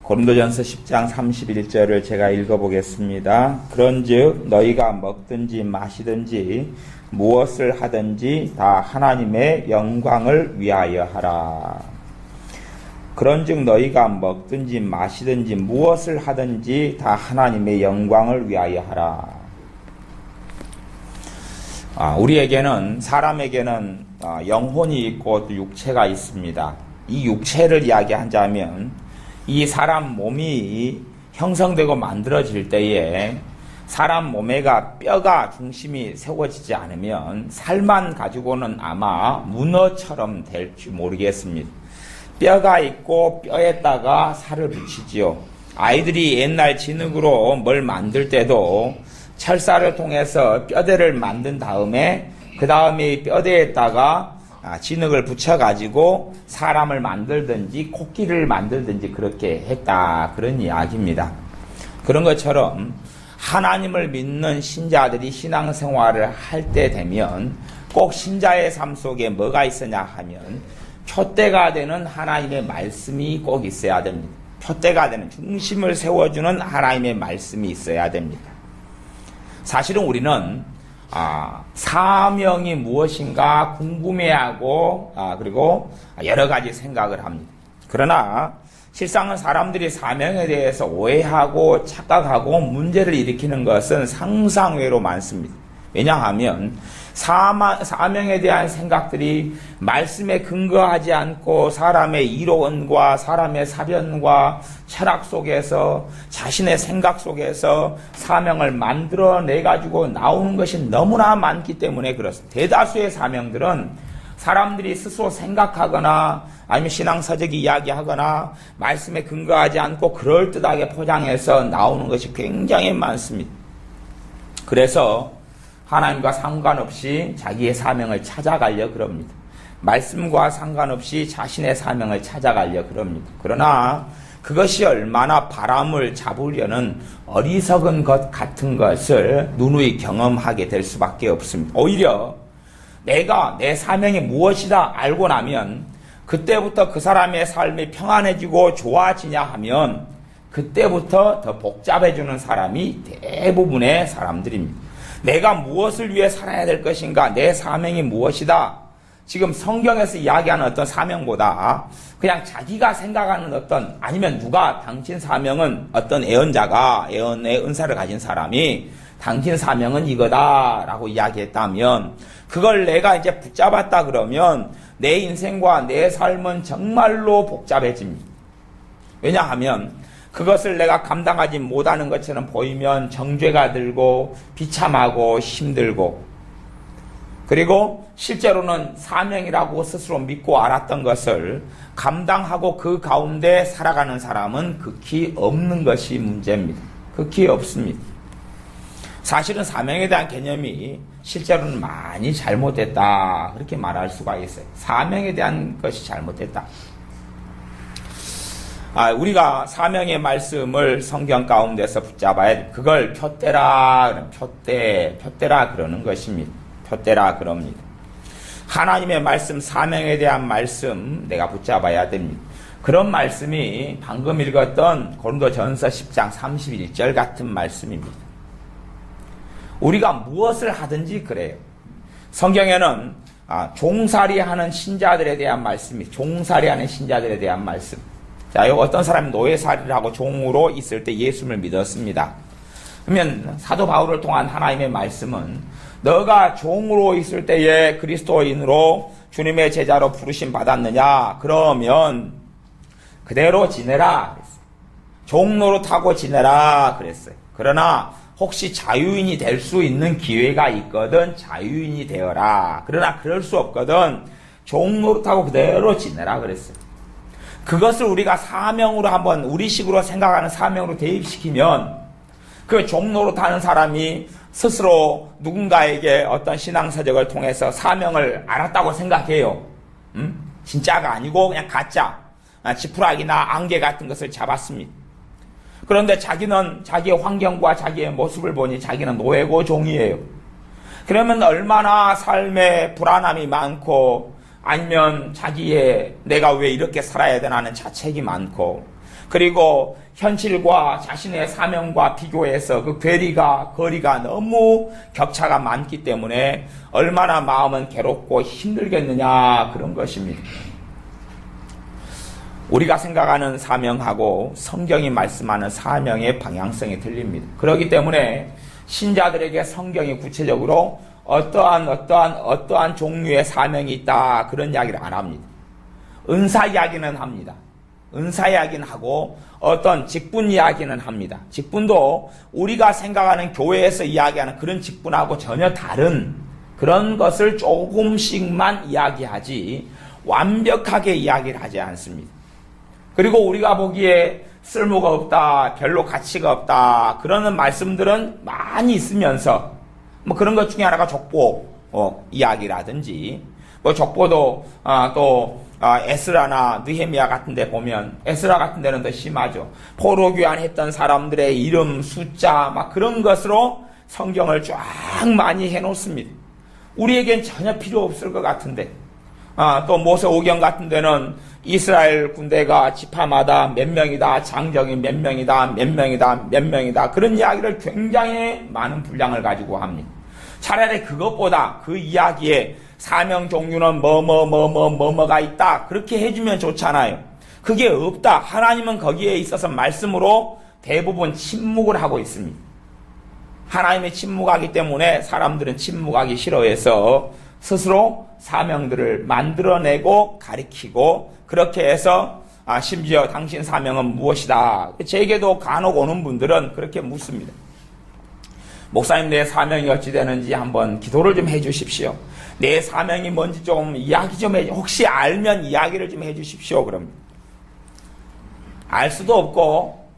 고린도전서 10장 31절을 제가 읽어보겠습니다. 그런즉 너희가 먹든지 마시든지 무엇을 하든지 다 하나님의 영광을 위하여 하라. 그런즉 너희가 먹든지 마시든지 무엇을 하든지 다 하나님의 영광을 위하여 하라. 우리에게는, 사람에게는 영혼이 있고 또 육체가 있습니다. 이 육체를 이야기하자면 이 사람 몸이 형성되고 만들어질 때에 사람 몸에가 뼈가 중심이 세워지지 않으면 살만 가지고는 아마 문어처럼 될지 모르겠습니다. 뼈가 있고 뼈에다가 살을 붙이지요. 아이들이 옛날 진흙으로 뭘 만들 때도 철사를 통해서 뼈대를 만든 다음에 그 다음에 뼈대에다가 진흙을 붙여가지고 사람을 만들든지 코끼리를 만들든지 그렇게 했다, 그런 이야기입니다. 그런 것처럼 하나님을 믿는 신자들이 신앙생활을 할 때 되면 꼭 신자의 삶 속에 뭐가 있으냐 하면 푯대가 되는 하나님의 말씀이 꼭 있어야 됩니다. 푯대가 되는, 중심을 세워주는 하나님의 말씀이 있어야 됩니다. 사실은 우리는 사명이 무엇인가 궁금해하고 그리고 여러 가지 생각을 합니다. 그러나 실상은 사람들이 사명에 대해서 오해하고 착각하고 문제를 일으키는 것은 상상외로 많습니다. 왜냐하면 사명에 대한 생각들이 말씀에 근거하지 않고 사람의 이론과 사람의 사변과 철학 속에서 자신의 생각 속에서 사명을 만들어내가지고 나오는 것이 너무나 많기 때문에 그렇습니다. 대다수의 사명들은 사람들이 스스로 생각하거나 아니면 신앙서적이 이야기하거나 말씀에 근거하지 않고 그럴듯하게 포장해서 나오는 것이 굉장히 많습니다. 그래서 하나님과 상관없이 자기의 사명을 찾아가려 그럽니다. 말씀과 상관없이 자신의 사명을 찾아가려 그럽니다. 그러나 그것이 얼마나 바람을 잡으려는 어리석은 것 같은 것을 누누이 경험하게 될 수밖에 없습니다. 오히려 내가 내 사명이 무엇이다 알고 나면 그때부터 그 사람의 삶이 평안해지고 좋아지냐 하면 그때부터 더 복잡해지는 사람이 대부분의 사람들입니다. 내가 무엇을 위해 살아야 될 것인가, 내 사명이 무엇이다, 지금 성경에서 이야기하는 어떤 사명보다 그냥 자기가 생각하는 어떤, 아니면 누가 당신 사명은 어떤 예언자가, 예언의 은사를 가진 사람이 당신 사명은 이거다 라고 이야기했다면 그걸 내가 이제 붙잡았다 그러면 내 인생과 내 삶은 정말로 복잡해집니다. 왜냐하면 그것을 내가 감당하지 못하는 것처럼 보이면 정죄가 들고 비참하고 힘들고, 그리고 실제로는 사명이라고 스스로 믿고 알았던 것을 감당하고 그 가운데 살아가는 사람은 극히 없는 것이 문제입니다. 극히 없습니다. 사실은 사명에 대한 개념이 실제로는 많이 잘못됐다, 그렇게 말할 수가 있어요. 사명에 대한 것이 잘못됐다. 우리가 사명의 말씀을 성경 가운데서 붙잡아야 돼. 그걸 푯대라 그러는 것입니다. 푯대라 그럽니다. 하나님의 말씀, 사명에 대한 말씀 내가 붙잡아야 됩니다. 그런 말씀이 방금 읽었던 고린도전서 10장 31절 같은 말씀입니다. 우리가 무엇을 하든지 그래요. 성경에는 종살이하는 신자들에 대한 말씀이, 종살이하는 신자들에 대한 말씀. 자, 어떤 사람이 노예살이를 하고 종으로 있을 때 예수를 믿었습니다. 그러면 사도 바울을 통한 하나님의 말씀은 너가 종으로 있을 때에 그리스도인으로 주님의 제자로 부르심 받았느냐? 그러면 그대로 지내라 그랬어요. 종 노릇하고 지내라 그랬어요. 그러나 혹시 자유인이 될 수 있는 기회가 있거든 자유인이 되어라. 그러나 그럴 수 없거든 종 노릇하고 그대로 지내라 그랬어요. 그것을 우리가 사명으로 한번 우리식으로 생각하는 사명으로 대입시키면 그 종 노릇하는 사람이 스스로 누군가에게 어떤 신앙서적을 통해서 사명을 알았다고 생각해요. 진짜가 아니고 그냥 가짜, 지푸라기나 안개 같은 것을 잡았습니다. 그런데 자기는 자기의 환경과 자기의 모습을 보니 자기는 노예고 종이에요. 그러면 얼마나 삶에 불안함이 많고, 아니면 자기의 내가 왜 이렇게 살아야 되나 하는 자책이 많고, 그리고 현실과 자신의 사명과 비교해서 그 거리가 너무 격차가 많기 때문에 얼마나 마음은 괴롭고 힘들겠느냐, 그런 것입니다. 우리가 생각하는 사명하고 성경이 말씀하는 사명의 방향성이 틀립니다. 그렇기 때문에 신자들에게 성경이 구체적으로 어떠한 종류의 사명이 있다, 그런 이야기를 안 합니다. 은사 이야기는 합니다. 은사 이야기는 하고 어떤 직분 이야기는 합니다. 직분도 우리가 생각하는 교회에서 이야기하는 그런 직분하고 전혀 다른 그런 것을 조금씩만 이야기하지 완벽하게 이야기를 하지 않습니다. 그리고 우리가 보기에 쓸모가 없다, 별로 가치가 없다, 그러는 말씀들은 많이 있으면서 뭐 그런 것 중에 하나가 족보 이야기라든지, 뭐 족보도 에스라나 느헤미야 같은 데 보면, 에스라 같은 데는 더 심하죠. 포로 귀환했던 사람들의 이름, 숫자 막 그런 것으로 성경을 쫙 많이 해놓습니다. 우리에겐 전혀 필요 없을 것 같은데, 또 모세오경 같은 데는 이스라엘 군대가 지파마다 몇 명이다, 장정이 몇 명이다, 몇 명이다, 몇 명이다, 그런 이야기를 굉장히 많은 분량을 가지고 합니다. 차라리 그것보다 그 이야기에 사명 종류는 뭐가 있다, 그렇게 해주면 좋잖아요. 그게 없다. 하나님은 거기에 있어서 말씀으로 대부분 침묵을 하고 있습니다. 하나님이 침묵하기 때문에 사람들은 침묵하기 싫어해서 스스로 사명들을 만들어내고 가리키고, 그렇게 해서 심지어 당신 사명은 무엇이다, 제게도 간혹 오는 분들은 그렇게 묻습니다. 목사님, 내 사명이 어찌 되는지 한번 기도를 좀 해주십시오. 내 사명이 뭔지 좀 이야기 좀 혹시 알면 이야기를 좀 해주십시오. 그럼 알 수도 없고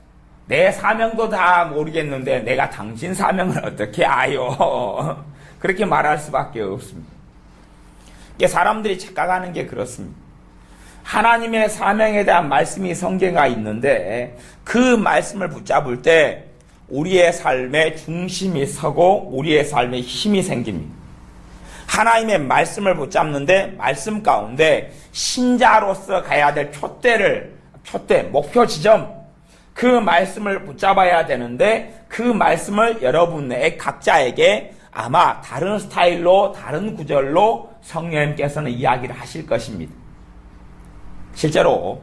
내 사명도 다 모르겠는데 내가 당신 사명을 어떻게 아요? 그렇게 말할 수밖에 없습니다. 사람들이 착각하는 게 그렇습니다. 하나님의 사명에 대한 말씀이 성경에 있는데 그 말씀을 붙잡을 때 우리의 삶에 중심이 서고 우리의 삶에 힘이 생깁니다. 하나님의 말씀을 붙잡는데 말씀 가운데 신자로서 가야 될 표대, 목표 지점, 그 말씀을 붙잡아야 되는데 그 말씀을 여러분의 각자에게 아마 다른 스타일로, 다른 구절로 성령님께서는 이야기를 하실 것입니다. 실제로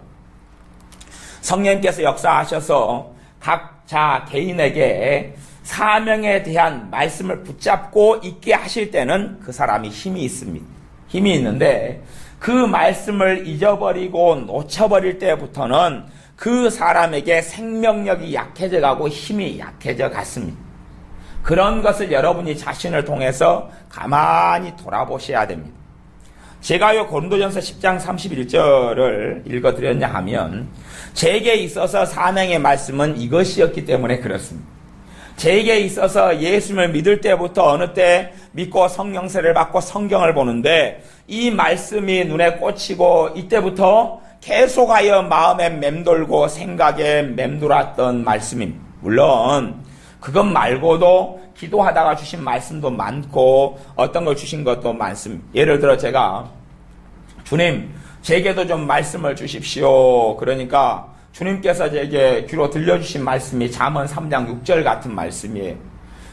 성령님께서 역사하셔서 각자 개인에게 사명에 대한 말씀을 붙잡고 있게 하실 때는 그 사람이 힘이 있습니다. 힘이 있는데 그 말씀을 잊어버리고 놓쳐버릴 때부터는 그 사람에게 생명력이 약해져 가고 힘이 약해져 갔습니다. 그런 것을 여러분이 자신을 통해서 가만히 돌아보셔야 됩니다. 제가요 고린도전서 10장 31절을 읽어드렸냐 하면 제게 있어서 사명의 말씀은 이것이었기 때문에 그렇습니다. 제게 있어서 예수님을 믿을 때부터 어느 때 믿고 성령세를 받고 성경을 보는데 이 말씀이 눈에 꽂히고 이때부터 계속하여 마음에 맴돌고 생각에 맴돌았던 말씀입니다. 물론 그것 말고도 기도하다가 주신 말씀도 많고 어떤 걸 주신 것도 많습니다. 예를 들어 제가 주님 제게도 좀 말씀을 주십시오. 그러니까 주님께서 제게 귀로 들려주신 말씀이 잠언 3장 6절 같은 말씀이에요.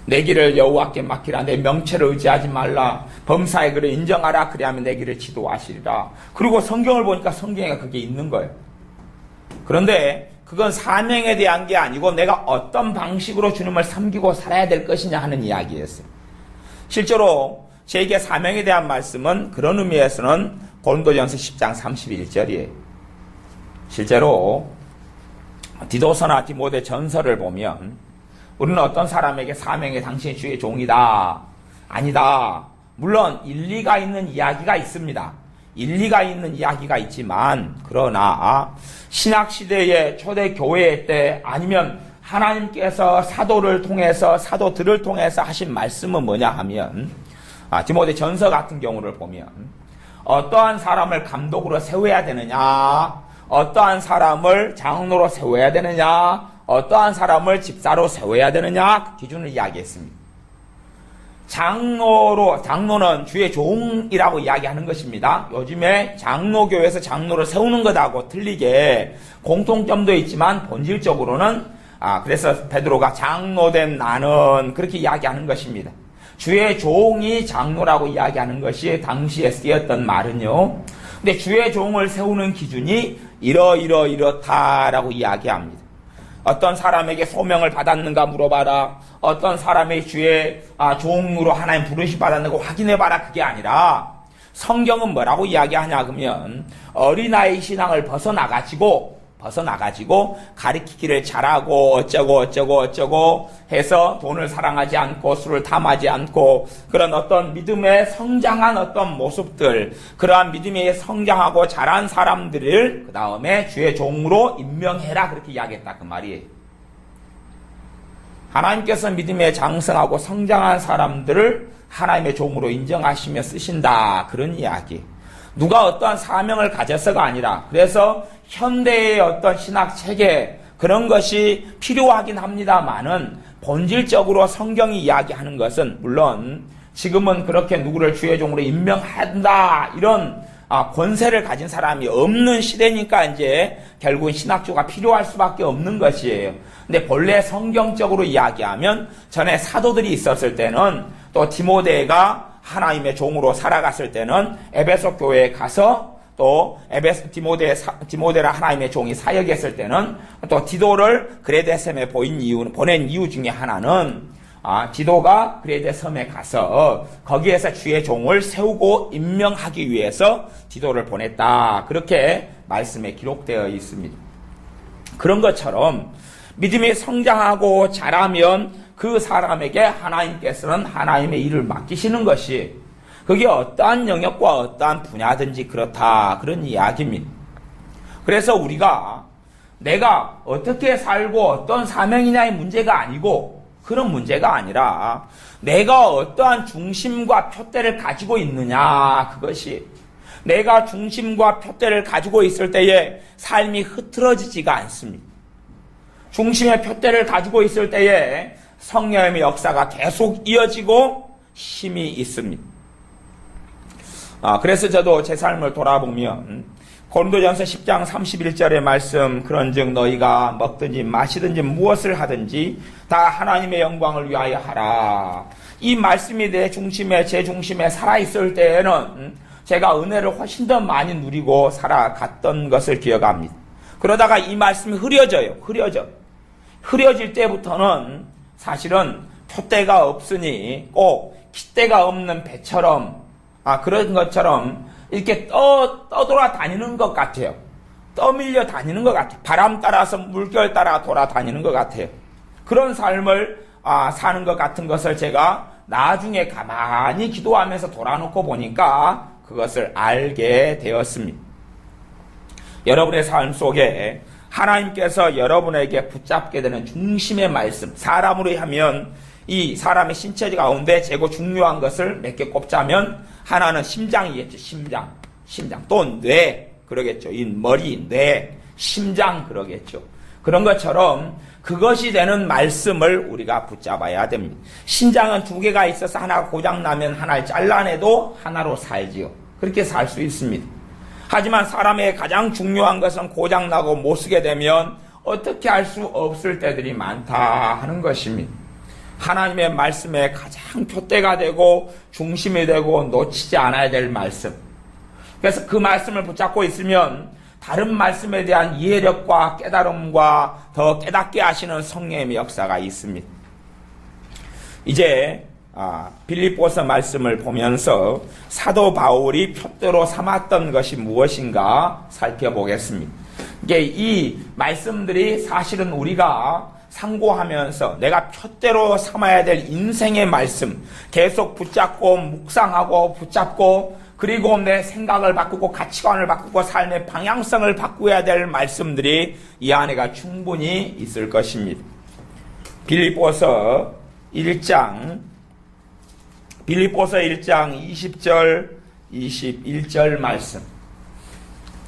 내 길을 여호와께 맡기라. 내 명체를 의지하지 말라. 범사의 글을 인정하라. 그리하면 내 길을 지도하시리라. 그리고 성경을 보니까 성경에 그게 있는 거예요. 그런데 그건 사명에 대한 게 아니고 내가 어떤 방식으로 주님을 섬기고 살아야 될 것이냐 하는 이야기였어요. 실제로 제게 사명에 대한 말씀은 그런 의미에서는 고린도전서 10장 31절이에요. 실제로 디도서나 디모데 전서를 보면 우리는 어떤 사람에게 사명에 당신이 주의 종이다, 아니다. 물론 일리가 있는 이야기가 있습니다. 일리가 있는 이야기가 있지만 그러나 신학시대의 초대교회 때 아니면 하나님께서 사도를 통해서 사도들을 통해서 하신 말씀은 뭐냐 하면 디모데 전서 같은 경우를 보면 어떠한 사람을 감독으로 세워야 되느냐, 어떠한 사람을 장로로 세워야 되느냐, 어떠한 사람을 집사로 세워야 되느냐 그 기준을 이야기했습니다. 장로는 주의 종이라고 이야기하는 것입니다. 요즘에 장로교회에서 장로를 세우는 것하고 틀리게 공통점도 있지만 본질적으로는 그래서 베드로가 장로된 나는 그렇게 이야기하는 것입니다. 주의 종이 장로라고 이야기하는 것이 당시에 쓰였던 말은요. 근데 주의 종을 세우는 기준이 이렇다라고 이야기합니다. 어떤 사람에게 소명을 받았는가 물어봐라. 어떤 사람이 주의 종으로 하나님 부르심 받았는가 확인해봐라. 그게 아니라 성경은 뭐라고 이야기하냐 그러면 어린아이 신앙을 벗어나가지고 가르치기를 잘하고 어쩌고 해서 돈을 사랑하지 않고 술을 탐하지 않고 그런 어떤 믿음에 성장한 어떤 모습들, 그러한 믿음에 성장하고 자란 사람들을 그 다음에 주의 종으로 임명해라 그렇게 이야기했다 그 말이에요. 하나님께서 믿음에 장성하고 성장한 사람들을 하나님의 종으로 인정하시며 쓰신다 그런 이야기. 누가 어떠한 사명을 가져서가 아니라 그래서 현대의 어떤 신학 체계 그런 것이 필요하긴 합니다만은 본질적으로 성경이 이야기하는 것은 물론 지금은 그렇게 누구를 주의 종으로 임명한다 이런 권세를 가진 사람이 없는 시대니까 이제 결국은 신학주가 필요할 수밖에 없는 것이에요. 근데 본래 성경적으로 이야기하면 전에 사도들이 있었을 때는 또 디모데가 하나님의 종으로 살아갔을 때는 에베소 교회에 가서 또 디모데라 하나님의 종이 사역했을 때는 또 디도를 그레데 섬에 보낸 이유 중에 하나는 디도가 그레데 섬에 가서 거기에서 주의 종을 세우고 임명하기 위해서 디도를 보냈다. 그렇게 말씀에 기록되어 있습니다. 그런 것처럼 믿음이 성장하고 자라면 그 사람에게 하나님께서는 하나님의 일을 맡기시는 것이 그게 어떠한 영역과 어떠한 분야든지 그렇다 그런 이야기입니다. 그래서 우리가 내가 어떻게 살고 어떤 사명이냐의 문제가 아니고 그런 문제가 아니라 내가 어떠한 중심과 푯대를 가지고 있느냐 그것이 내가 중심과 푯대를 가지고 있을 때에 삶이 흐트러지지가 않습니다. 중심의 푯대를 가지고 있을 때에 성령의 역사가 계속 이어지고 힘이 있습니다. 그래서 저도 제 삶을 돌아보면 고린도전서 10장 31절의 말씀 그런즉 너희가 먹든지 마시든지 무엇을 하든지 다 하나님의 영광을 위하여 하라. 이 말씀이 제 중심에 살아있을 때에는 제가 은혜를 훨씬 더 많이 누리고 살아갔던 것을 기억합니다. 그러다가 이 말씀이 흐려질 때부터는 사실은 푯대가 없으니 꼭 깃대가 없는 배처럼 그런 것처럼 이렇게 떠돌아다니는 것 같아요. 떠밀려 다니는 것 같아요. 바람 따라서 물결 따라 돌아다니는 것 같아요. 그런 삶을 사는 것 같은 것을 제가 나중에 가만히 기도하면서 돌아놓고 보니까 그것을 알게 되었습니다. 여러분의 삶 속에 하나님께서 여러분에게 붙잡게 되는 중심의 말씀, 사람으로 하면 이 사람의 신체 가운데 재고 중요한 것을 몇 개 꼽자면 하나는 심장이겠죠. 심장 또 뇌 그러겠죠. 이 머리, 뇌, 심장 그러겠죠. 그런 것처럼 그것이 되는 말씀을 우리가 붙잡아야 됩니다. 심장은 두 개가 있어서 하나가 고장나면 하나를 잘라내도 하나로 살지요. 그렇게 살 수 있습니다. 하지만 사람의 가장 중요한 것은 고장나고 못 쓰게 되면 어떻게 할 수 없을 때들이 많다 하는 것입니다. 하나님의 말씀에 가장 푯대가 되고 중심이 되고 놓치지 않아야 될 말씀. 그래서 그 말씀을 붙잡고 있으면 다른 말씀에 대한 이해력과 깨달음과 더 깨닫게 하시는 성령의 역사가 있습니다. 이제 빌립보서 말씀을 보면서 사도 바울이 푯대로 삼았던 것이 무엇인가 살펴보겠습니다. 이게 이 말씀들이 사실은 우리가 상고하면서 내가 푯대로 삼아야 될 인생의 말씀 계속 붙잡고 묵상하고 붙잡고 그리고 내 생각을 바꾸고 가치관을 바꾸고 삶의 방향성을 바꾸어야 될 말씀들이 이 안에가 충분히 있을 것입니다. 빌립보서 1장 20절 21절 말씀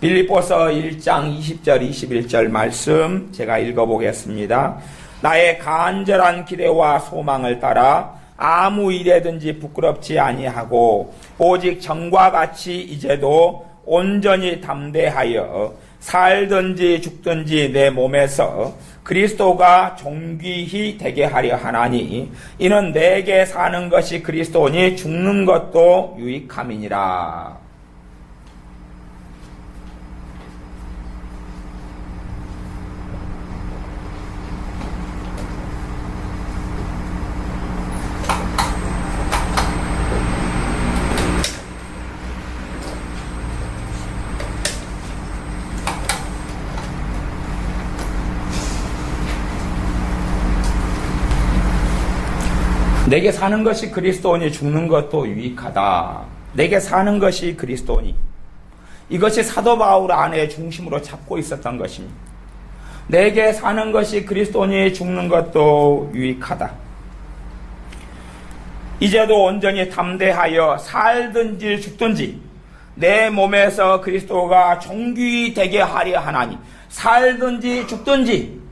빌립보서 1장 20절 21절 말씀 제가 읽어보겠습니다. 나의 간절한 기대와 소망을 따라 아무 일에든지 부끄럽지 아니하고 오직 전과 같이 이제도 온전히 담대하여 살든지 죽든지 내 몸에서 그리스도가 존귀히 되게 하려 하나니 이는 내게 사는 것이 그리스도니 죽는 것도 유익함이니라. 내게 사는 것이 그리스도니 죽는 것도 유익하다. 내게 사는 것이 그리스도니. 이것이 사도 바울 안에 중심으로 잡고 있었던 것입니다. 내게 사는 것이 그리스도니 죽는 것도 유익하다. 이제도 온전히 담대하여 살든지 죽든지 내 몸에서 그리스도가 존귀히 되게 하려 하나니 살든지 죽든지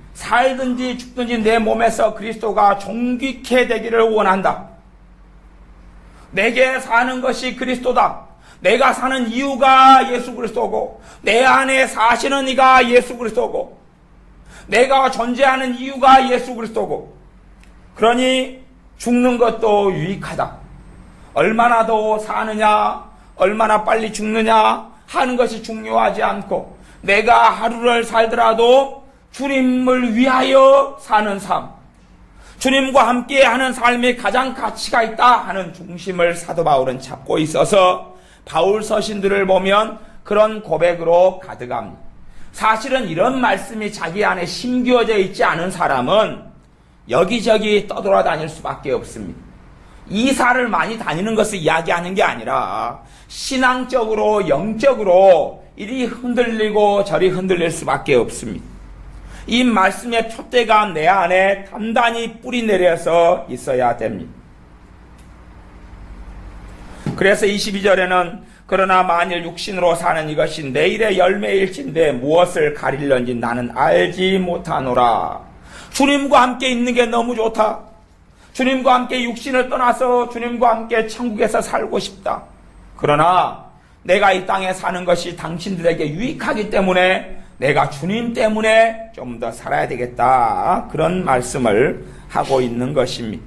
내 몸에서 그리스도가 존귀케 되기를 원한다. 내게 사는 것이 그리스도다. 내가 사는 이유가 예수 그리스도고 내 안에 사시는 이가 예수 그리스도고 내가 존재하는 이유가 예수 그리스도고 그러니 죽는 것도 유익하다. 얼마나 더 사느냐 얼마나 빨리 죽느냐 하는 것이 중요하지 않고 내가 하루를 살더라도 주님을 위하여 사는 삶, 주님과 함께 하는 삶이 가장 가치가 있다 하는 중심을 사도 바울은 잡고 있어서 바울 서신들을 보면 그런 고백으로 가득합니다. 사실은 이런 말씀이 자기 안에 심겨져 있지 않은 사람은 여기저기 떠돌아다닐 수밖에 없습니다. 이사를 많이 다니는 것을 이야기하는 게 아니라 신앙적으로 영적으로 이리 흔들리고 저리 흔들릴 수밖에 없습니다. 이 말씀의 표대가 내 안에 단단히 뿌리 내려서 있어야 됩니다. 그래서 22절에는 그러나 만일 육신으로 사는 이것이 내일의 열매일진데 무엇을 가리려는지 나는 알지 못하노라. 주님과 함께 있는 게 너무 좋다. 주님과 함께 육신을 떠나서 주님과 함께 천국에서 살고 싶다. 그러나 내가 이 땅에 사는 것이 당신들에게 유익하기 때문에 내가 주님 때문에 좀 더 살아야 되겠다. 그런 말씀을 하고 있는 것입니다.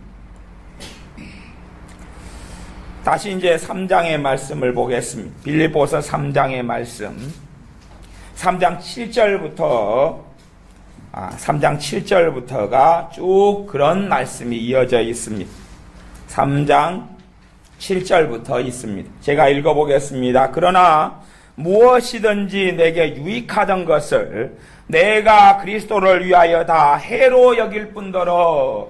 다시 이제 3장의 말씀을 보겠습니다. 빌립보서 3장의 말씀. 3장 7절부터가 쭉 그런 말씀이 이어져 있습니다. 3장 7절부터 있습니다. 제가 읽어보겠습니다. 그러나 무엇이든지 내게 유익하던 것을 내가 그리스도를 위하여 다 해로 여길 뿐더러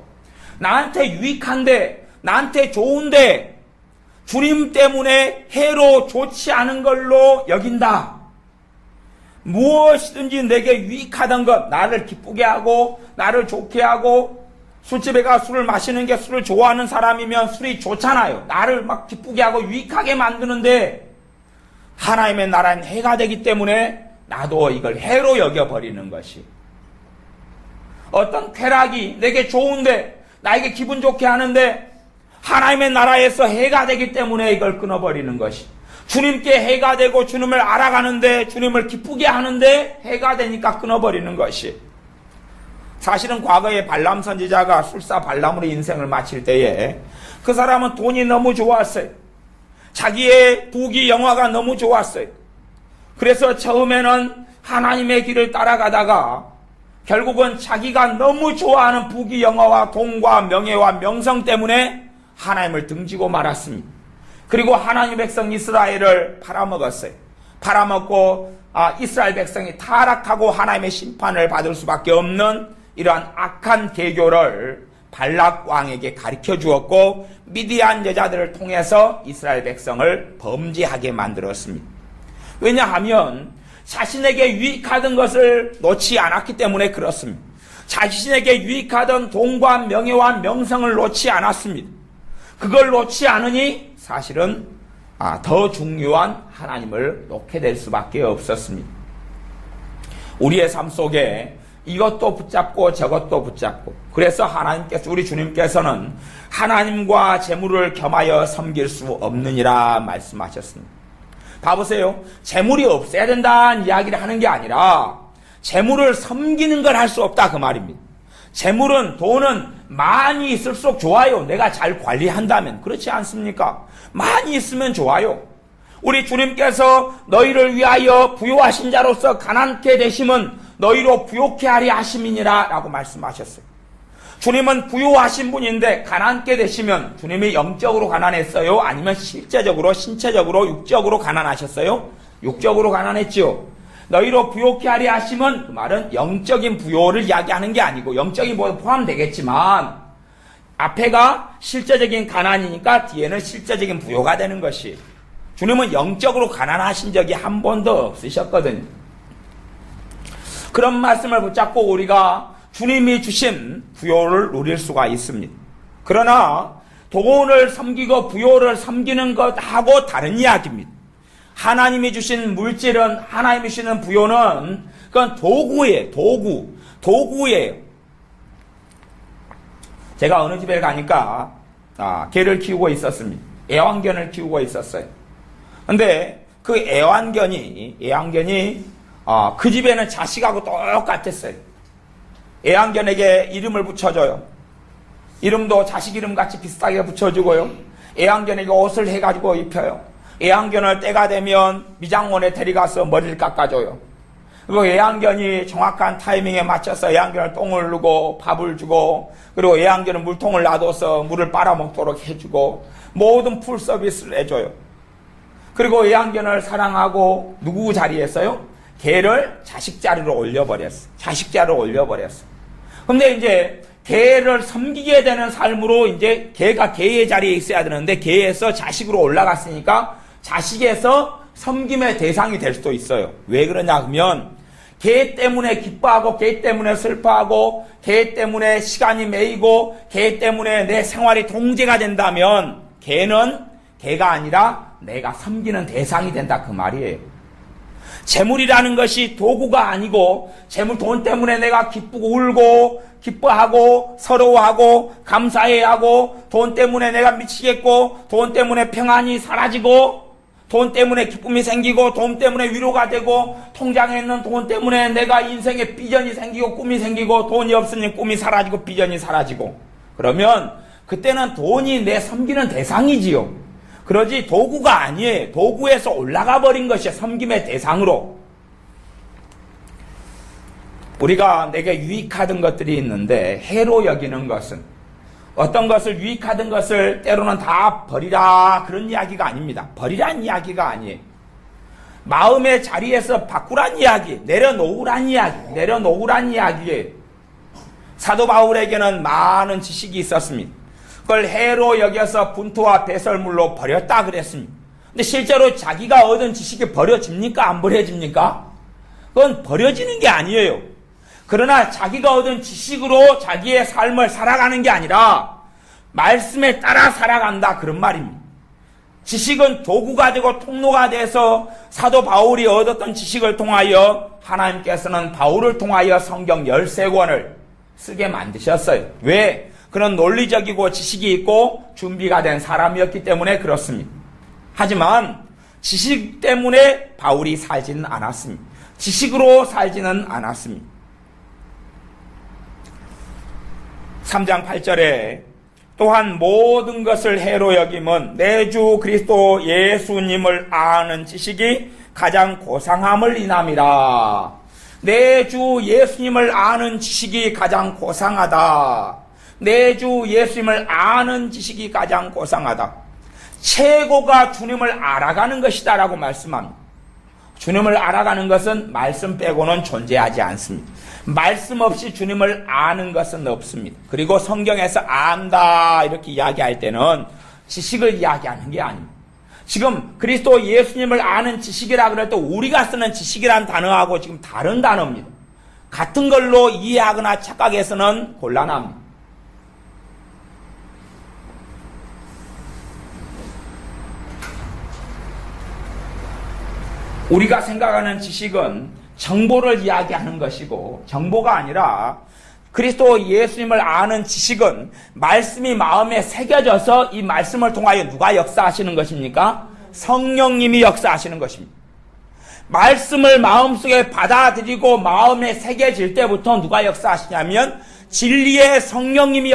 나한테 유익한데 나한테 좋은데 주님 때문에 해로 좋지 않은 걸로 여긴다. 무엇이든지 내게 유익하던 것, 나를 기쁘게 하고 나를 좋게 하고 술집에 가 술을 마시는 게 술을 좋아하는 사람이면 술이 좋잖아요. 나를 막 기쁘게 하고 유익하게 만드는데 하나님의 나라는 해가 되기 때문에 나도 이걸 해로 여겨버리는 것이. 어떤 쾌락이 내게 좋은데 나에게 기분 좋게 하는데 하나님의 나라에서 해가 되기 때문에 이걸 끊어버리는 것이. 주님께 해가 되고 주님을 알아가는데 주님을 기쁘게 하는데 해가 되니까 끊어버리는 것이. 사실은 과거에 발람 선지자가 술사 발람으로 인생을 마칠 때에 그 사람은 돈이 너무 좋았어요. 자기의 부귀 영화가 너무 좋았어요. 그래서 처음에는 하나님의 길을 따라가다가 결국은 자기가 너무 좋아하는 부귀 영화와 돈과 명예와 명성 때문에 하나님을 등지고 말았습니다. 그리고 하나님의 백성 이스라엘을 팔아먹었어요. 팔아먹고 이스라엘 백성이 타락하고 하나님의 심판을 받을 수밖에 없는 이러한 악한 계교를 발락 왕에게 가르쳐 주었고 미디안 여자들을 통해서 이스라엘 백성을 범죄하게 만들었습니다. 왜냐하면 자신에게 유익하던 것을 놓지 않았기 때문에 그렇습니다. 자신에게 유익하던 돈과 명예와 명성을 놓지 않았습니다. 그걸 놓지 않으니 사실은 더 중요한 하나님을 놓게 될 수밖에 없었습니다. 우리의 삶 속에 이것도 붙잡고 저것도 붙잡고. 그래서 하나님께서, 우리 주님께서는 하나님과 재물을 겸하여 섬길 수 없느니라 말씀하셨습니다. 봐보세요. 재물이 없어야 된다는 이야기를 하는 게 아니라 재물을 섬기는 걸 할 수 없다 그 말입니다. 재물은, 돈은 많이 있을수록 좋아요. 내가 잘 관리한다면. 그렇지 않습니까? 많이 있으면 좋아요. 우리 주님께서 너희를 위하여 부요하신 자로서 가난케 되심은 너희로 부요케 하리 하심이니라 라고 말씀하셨어요. 주님은 부요하신 분인데 가난케 되시면 주님이 영적으로 가난했어요? 아니면 실제적으로, 신체적으로, 육적으로 가난하셨어요? 육적으로 가난했지요. 너희로 부요케 하리 하심은 그 말은 영적인 부요를 이야기하는 게 아니고, 영적인 부요도 포함되겠지만 앞에가 실제적인 가난이니까 뒤에는 실제적인 부요가 되는 것이, 주님은 영적으로 가난하신 적이 한 번도 없으셨거든요. 그런 말씀을 붙잡고 우리가 주님이 주신 부요를 누릴 수가 있습니다. 그러나 돈을 섬기고 부요를 섬기는 것하고 다른 이야기입니다. 하나님이 주신 물질은, 하나님이 주시는 부요는 그건 도구예요. 도구예요. 제가 어느 집에 가니까 개를 키우고 있었습니다. 애완견을 키우고 있었어요. 근데 그 애완견이 그 집에는 자식하고 똑같았어요. 애완견에게 이름을 붙여줘요. 이름도 자식 이름 같이 비슷하게 붙여주고요. 애완견에게 옷을 해가지고 입혀요. 애완견을 때가 되면 미장원에 데려가서 머리를 깎아줘요. 그리고 애완견이 정확한 타이밍에 맞춰서 애완견을 똥을 누고 밥을 주고, 그리고 애완견은 물통을 놔둬서 물을 빨아먹도록 해주고, 모든 풀 서비스를 해줘요. 그리고 애완견을 사랑하고 누구 자리에서요? 개를 자식 자리로 올려버렸어. 자식 자리로 올려버렸어. 근데 이제 개를 섬기게 되는 삶으로 이제 개가 개의 자리에 있어야 되는데 개에서 자식으로 올라갔으니까 자식에서 섬김의 대상이 될 수도 있어요. 왜 그러냐 하면 개 때문에 기뻐하고 개 때문에 슬퍼하고 개 때문에 시간이 매이고 개 때문에 내 생활이 통제가 된다면 개는 개가 아니라 내가 섬기는 대상이 된다 그 말이에요. 재물이라는 것이 도구가 아니고, 재물, 돈 때문에 내가 기쁘고 울고 기뻐하고 서러워하고 감사해야 하고, 돈 때문에 내가 미치겠고, 돈 때문에 평안이 사라지고, 돈 때문에 기쁨이 생기고, 돈 때문에 위로가 되고, 통장에 있는 돈 때문에 내가 인생에 비전이 생기고 꿈이 생기고, 돈이 없으니 꿈이 사라지고 비전이 사라지고, 그러면 그때는 돈이 내 섬기는 대상이지요. 그러지 도구가 아니에요. 도구에서 올라가 버린 것이 섬김의 대상으로. 우리가 내게 유익하던 것들이 있는데 해로 여기는 것은, 어떤 것을 유익하던 것을 때로는 다 버리라 그런 이야기가 아닙니다. 버리란 이야기가 아니에요. 마음의 자리에서 바꾸란 이야기, 내려놓으란 이야기예요. 사도 바울에게는 많은 지식이 있었습니다. 그걸 해로 여겨서 분토와 배설물로 버렸다 그랬습니다. 근데 실제로 자기가 얻은 지식이 버려집니까? 안 버려집니까? 그건 버려지는 게 아니에요. 그러나 자기가 얻은 지식으로 자기의 삶을 살아가는 게 아니라 말씀에 따라 살아간다 그런 말입니다. 지식은 도구가 되고 통로가 돼서 사도 바울이 얻었던 지식을 통하여 하나님께서는 바울을 통하여 성경 13권을 쓰게 만드셨어요. 왜? 그런 논리적이고 지식이 있고 준비가 된 사람이었기 때문에 그렇습니다. 하지만 지식 때문에 바울이 살지는 않았습니다. 지식으로 살지는 않았습니다. 3장 8절에 또한 모든 것을 해로 여김은 내 주 그리스도 예수님을 아는 지식이 가장 고상함을 인함이라. 내 주 예수님을 아는 지식이 가장 고상하다. 내 주 예수님을 아는 지식이 가장 고상하다. 최고가 주님을 알아가는 것이다 라고 말씀합니다. 주님을 알아가는 것은 말씀 빼고는 존재하지 않습니다. 말씀 없이 주님을 아는 것은 없습니다. 그리고 성경에서 안다 이렇게 이야기할 때는 지식을 이야기하는 게 아닙니다. 지금 그리스도 예수님을 아는 지식이라 그럴 때 우리가 쓰는 지식이라는 단어하고 지금 다른 단어입니다. 같은 걸로 이해하거나 착각해서는 곤란합니다. 우리가 생각하는 지식은 정보를 이야기하는 것이고, 정보가 아니라 그리스도 예수님을 아는 지식은 말씀이 마음에 새겨져서 이 말씀을 통하여 누가 역사하시는 것입니까? 성령님이 역사하시는 것입니다. 말씀을 마음속에 받아들이고 마음에 새겨질 때부터 누가 역사하시냐면 진리의 성령님이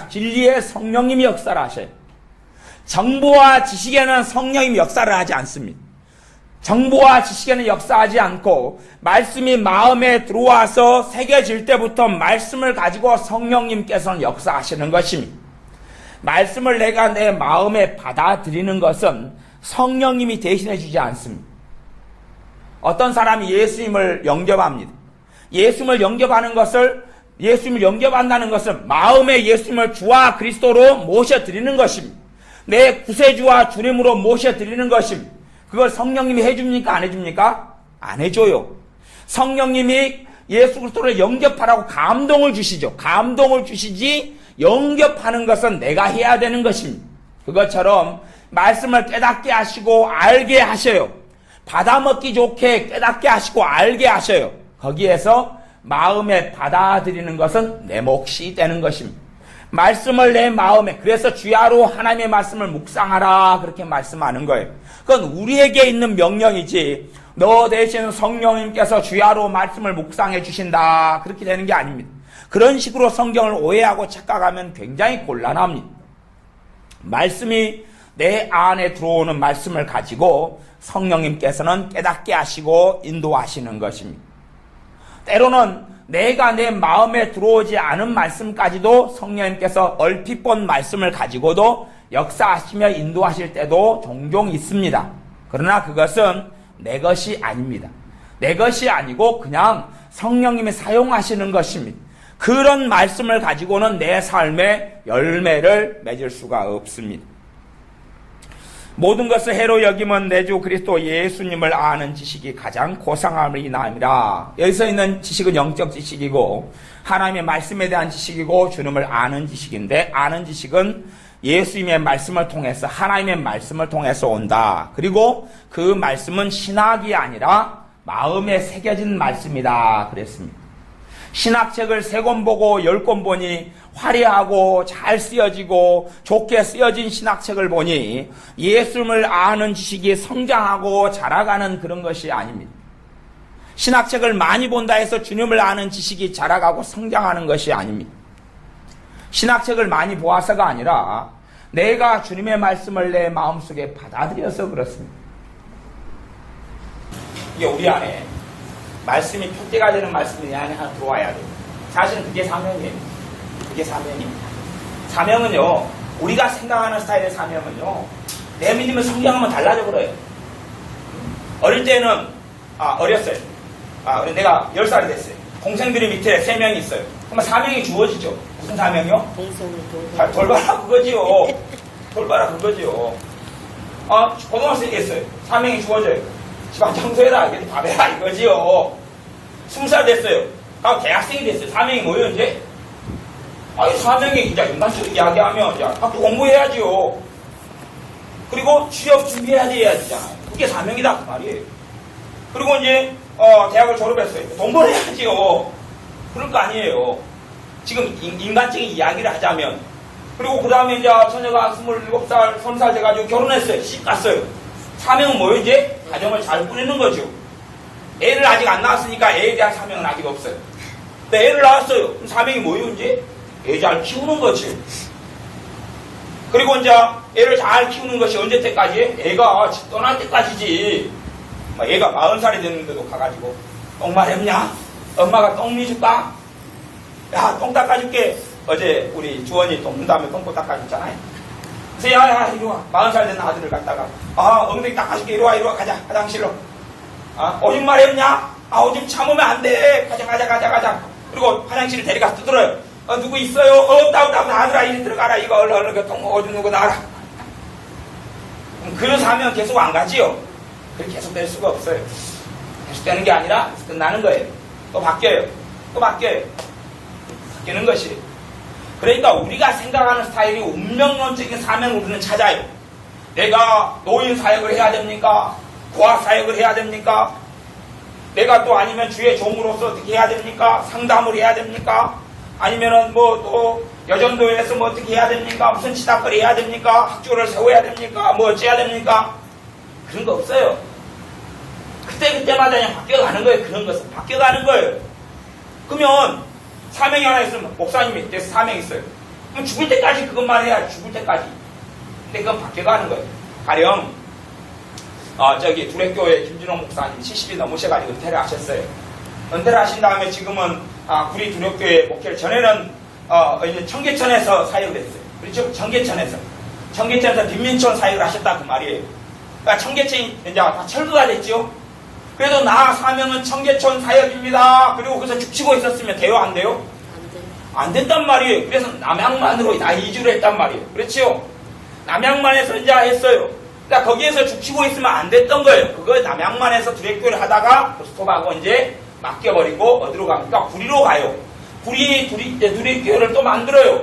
진리의 성령님이 역사를 하셔요. 정보와 지식에는 성령님이 역사를 하지 않습니다. 정보와 지식에는 역사하지 않고 말씀이 마음에 들어와서 새겨질 때부터 말씀을 가지고 성령님께서는 역사하시는 것입니다. 말씀을 내가 내 마음에 받아들이는 것은 성령님이 대신해 주지 않습니다. 어떤 사람이 예수님을 영접합니다. 예수님을 영접한다는 것은 마음에 예수님을 주와 그리스도로 모셔드리는 것입니다. 내 구세주와 주님으로 모셔드리는 것입니다. 그걸 성령님이 해줍니까? 안 해줍니까? 안 해줘요. 성령님이 예수 그리스도를 영접하라고 감동을 주시죠. 감동을 주시지 영접하는 것은 내가 해야 되는 것입니다. 그것처럼 말씀을 깨닫게 하시고 알게 하셔요. 받아먹기 좋게 깨닫게 하시고 알게 하셔요. 거기에서 마음에 받아들이는 것은 내 몫이 되는 것입니다. 말씀을 내 마음에, 그래서 주야로 하나님의 말씀을 묵상하라 그렇게 말씀하는 거예요. 그건 우리에게 있는 명령이지 너 대신 성령님께서 주야로 말씀을 묵상해 주신다 그렇게 되는 게 아닙니다. 그런 식으로 성경을 오해하고 착각하면 굉장히 곤란합니다. 말씀이 내 안에 들어오는 말씀을 가지고 성령님께서는 깨닫게 하시고 인도하시는 것입니다. 때로는 내가 내 마음에 들어오지 않은 말씀까지도 성령님께서 얼핏 본 말씀을 가지고도 역사하시며 인도하실 때도 종종 있습니다. 그러나 그것은 내 것이 아닙니다. 내 것이 아니고 그냥 성령님이 사용하시는 것입니다. 그런 말씀을 가지고는 내 삶에 열매를 맺을 수가 없습니다. 모든 것을 해로 여기면 내 주 그리스도 예수님을 아는 지식이 가장 고상함이 나니라. 여기서 있는 지식은 영적 지식이고 하나님의 말씀에 대한 지식이고 주님을 아는 지식인데, 아는 지식은 예수님의 말씀을 통해서, 하나님의 말씀을 통해서 온다. 그리고 그 말씀은 신학이 아니라 마음에 새겨진 말씀이다 그랬습니다. 신학책을 3권 보고 10권 보니 화려하고 잘 쓰여지고 좋게 쓰여진 신학책을 보니 예수님을 아는 지식이 성장하고 자라가는 그런 것이 아닙니다. 신학책을 많이 본다 해서 주님을 아는 지식이 자라가고 성장하는 것이 아닙니다. 신학책을 많이 보아서가 아니라 내가 주님의 말씀을 내 마음속에 받아들여서 그렇습니다. 이게 우리 안에 말씀이 표대가 되는 말씀이 내 안에 하나 들어와야 돼요. 사실은 그게 사명이에요. 그게 사명입니다. 사명은요, 우리가 생각하는 스타일의 사명은요, 내 믿음을 성장하면 달라져 버려요. 어릴 때는, 어렸어요. 내가 10살이 됐어요. 동생들이 밑에 3명이 있어요. 그러면 사명이 주어지죠. 무슨 사명이요? 돌봐라 그거지요. 돌봐라 그거지요. 고등학생이 있어요. 사명이 주어져요. 집안 청소해라, 밥 해라 이거지요. 20살 됐어요. 대학생이 됐어요. 사명이 뭐예요 이제? 사명이 이제 인간적으로 이야기하면 이제 학교 공부해야지요. 그리고 취업 준비해야 되잖아요. 그게 사명이다 그 말이에요. 그리고 이제 대학을 졸업했어요. 돈 벌어야지요. 그럴 거 아니에요. 지금 인간적인 이야기를 하자면. 그리고 그 다음에 이제 처녀가 27살, 30살 돼가지고 결혼했어요. 시집 갔어요. 사명은 뭐예요 이제? 가정을 잘 꾸리는 거죠. 애를 아직 안 낳았으니까 애에 대한 사명은 아직 없어요. 근데 애를 낳았어요. 그럼 사명이 뭐예요 이제? 애 잘 키우는 거지. 그리고 이제 애를 잘 키우는 것이 언제 때까지? 애가 집 떠날 때까지지. 애가 40살이 됐는데도 가가지고 똥 마렵냐? 엄마가 똥미 줄까? 야, 똥 닦아줄게. 어제 우리 주원이 똥 다음에 똥꼬 닦아줬잖아요. 그래서 야 이리 와. 40살 된 아들을 갖다가 엉덩이 닦아줄게. 이리 와 가자 화장실로. 오줌 마렵냐? 오줌 참으면 안 돼. 가자. 그리고 화장실을 데려가서 두드려요. 누구 있어요? 없다. 아들아 이리 들어가라. 이거 얼른 똥 오줌 누구 나와라. 그런 사면 계속 안 가지요. 그렇게 계속 될 수가 없어요. 계속 되는 게 아니라 끝나는 거예요. 또 바뀌어요. 바뀌는 것이. 그러니까 우리가 생각하는 스타일이 운명론적인 사명을 우리는 찾아요. 내가 노인 사역을 해야 됩니까? 고아 사역을 해야 됩니까? 내가 또 아니면 주의 종으로서 어떻게 해야 됩니까? 상담을 해야 됩니까? 아니면은 뭐 또 여전도에서 뭐 어떻게 해야 됩니까? 무슨 치닫거리 해야 됩니까? 학교를 세워야 됩니까? 뭐 어찌해야 됩니까? 그런 거 없어요. 그때마다 그냥 바뀌어가는 거예요. 그런 것은 바뀌어가는 거예요. 그러면 사명이 하나 있으면 목사님이 돼서 사명이 있어요. 그럼 죽을 때까지 그것만 해야 죽을 때까지. 근데 그건 바뀌어가는 거예요. 가령 저기 두레교회 김준호 목사님 70이 넘으셔가지고 은퇴를 하셨어요. 은퇴를 하신 다음에 지금은 구리 두레교회 목회를 전에는 이제 청계천에서 사역을 했어요. 그렇죠? 청계천에서 빈민촌 사역을 하셨다 그 말이에요. 그러니까 청계천이 이제 다 철거가 됐죠. 그래도 나 사명은 청계천 사역입니다. 그리고 거기서 죽치고 있었으면 돼요? 안 돼요? 안 된단 말이에요. 그래서 남양만으로 다 이주를 했단 말이에요. 그렇죠? 남양만에서 이제 했어요. 그러니까 거기에서 죽치고 있으면 안 됐던 거예요. 그거 남양만에서 두레교회를 하다가 스톱하고 이제 맡겨버리고 어디로 갑니까? 구리로 가요. 두레교회를 또 만들어요.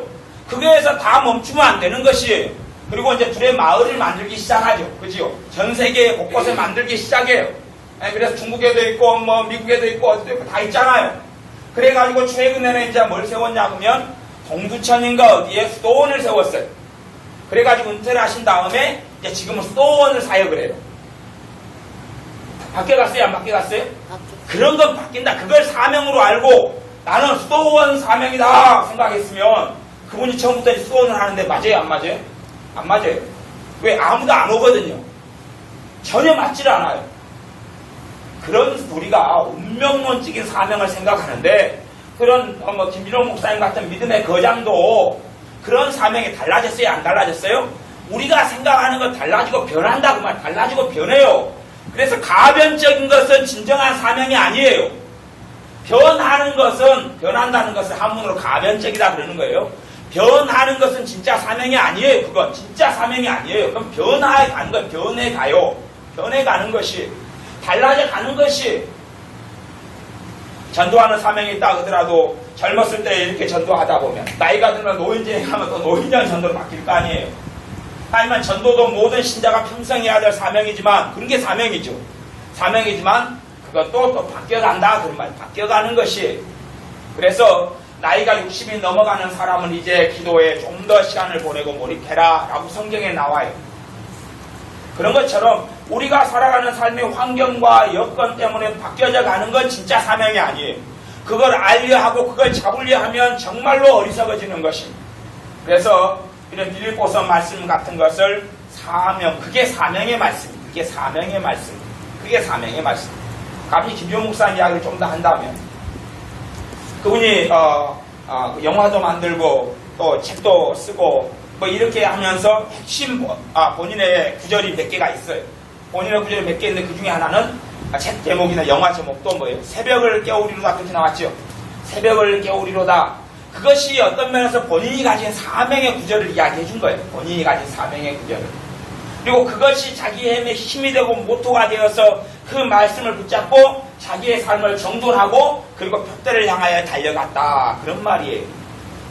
거기에서 다 멈추면 안 되는 것이에요. 그리고 이제 두레 마을을 만들기 시작하죠. 그죠? 전 세계 곳곳에 만들기 시작해요. 그래서 중국에도 있고 뭐 미국에도 있고 어디도 있고 다 있잖아요. 그래가지고 최근에는 이제 뭘 세웠냐 하면 동두천인가 어디에 수도원을 세웠어요. 그래가지고 은퇴를 하신 다음에 이제 지금은 수도원을 사역을 해요. 바뀌어갔어요? 안 바뀌어갔어요? 그런 건 바뀐다. 그걸 사명으로 알고 나는 수도원 사명이다 생각했으면 그분이 처음부터 수도원을 하는데 맞아요? 안 맞아요? 안 맞아요. 왜? 아무도 안 오거든요. 전혀 맞질 않아요. 그런 우리가 운명론적인 사명을 생각하는데 그런 김진호 목사님 같은 믿음의 거장도 그런 사명이 달라졌어요? 안 달라졌어요? 우리가 생각하는 건 달라지고 변한다 그 말. 달라지고 변해요. 그래서 가변적인 것은 진정한 사명이 아니에요. 변한다는 것은 한문으로 가변적이다 그러는 거예요. 변하는 것은 진짜 사명이 아니에요. 그건 진짜 사명이 아니에요. 그럼 변화에 가는 건 변해가요. 변해가는 것이 달라져 가는 것이 전도하는 사명이 있다 하더라도 젊었을 때 이렇게 전도하다 보면 나이가 들면 노인정에 가면 또 노인정 전도로 바뀔 거 아니에요. 하지만 전도도 모든 신자가 평생 해야 될 사명이지만 그런 게 사명이죠. 사명이지만 그것도 또 바뀌어간다 그런 말. 바뀌어가는 것이 그래서 나이가 60이 넘어가는 사람은 이제 기도에 좀 더 시간을 보내고 몰입해라 라고 성경에 나와요. 그런 것처럼 우리가 살아가는 삶의 환경과 여건 때문에 바뀌어져 가는 건 진짜 사명이 아니에요. 그걸 알려 하고 그걸 잡으려 하면 정말로 어리석어지는 것입니다. 그래서 이런 빌립보서 말씀 같은 것을 사명, 그게 사명의 말씀입니다. 그게 사명의 말씀입니다. 그게 사명의 말씀입니다. 감히 김종 목사님 이야기를 좀 더 한다면 그분이 영화도 만들고 또 책도 쓰고 뭐 이렇게 하면서 핵심 본인의 구절이 몇 개가 있어요. 본인의 구절이 몇 개 있는데 그 중에 하나는 책 제목이나 영화 제목도 뭐예요? 새벽을 깨우리로다 그렇게 나왔죠. 새벽을 깨우리로다. 그것이 어떤 면에서 본인이 가진 사명의 구절을 이야기해 준 거예요. 본인이 가진 사명의 구절을. 그리고 그것이 자기의 힘이 되고 모토가 되어서 그 말씀을 붙잡고 자기의 삶을 정돈하고 그리고 벽대를 향하여 달려갔다. 그런 말이에요.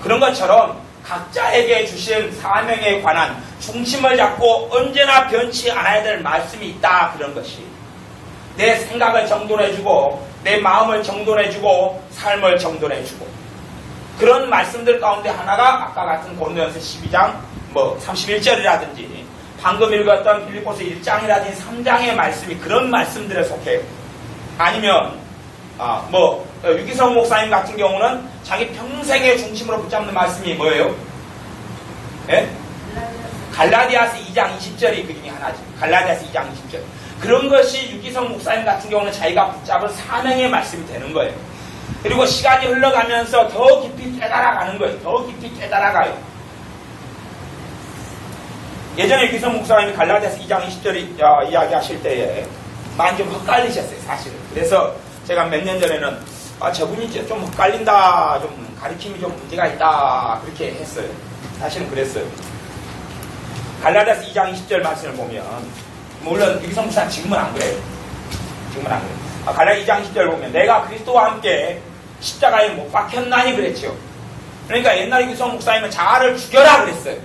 그런 것처럼 각자에게 주신 사명에 관한 중심을 잡고 언제나 변치 않아야 될 말씀이 있다. 그런 것이. 내 생각을 정돈해주고 내 마음을 정돈해주고 삶을 정돈해주고 그런 말씀들 가운데 하나가 아까 같은 고린도전서 12장 31절이라든지 방금 읽었던 빌립보서 1장이라든지 3장의 말씀이 그런 말씀들에 속해요. 아니면 유기성 목사님 같은 경우는 자기 평생의 중심으로 붙잡는 말씀이 뭐예요? 예? 갈라디아서 2장 20절이 그 중에 하나죠. 갈라디아서 2장 20절. 그런 것이 유기성 목사님 같은 경우는 자기가 붙잡은 사명의 말씀이 되는 거예요. 그리고 시간이 흘러가면서 더 깊이 깨달아가는 거예요. 더 깊이 깨달아가요. 예전에 유기성 목사님이 갈라디아서 2장 20절 이야기하실 때에 많이 좀 헷갈리셨어요. 사실은. 그래서 제가 몇 년 전에는 저분이 좀 헷갈린다, 좀 가르침이 좀 문제가 있다 그렇게 했어요. 사실은 그랬어요. 갈라디아서 2장 20절 말씀을 보면 물론 유기성 목사는 지금은 안 그래요. 지금은 안 그래요. 갈라디아 2장 20절 보면 내가 그리스도와 함께 십자가에 못 박혔나니 그랬죠. 그러니까 옛날 유기성 목사님은 자아를 죽여라 그랬어요.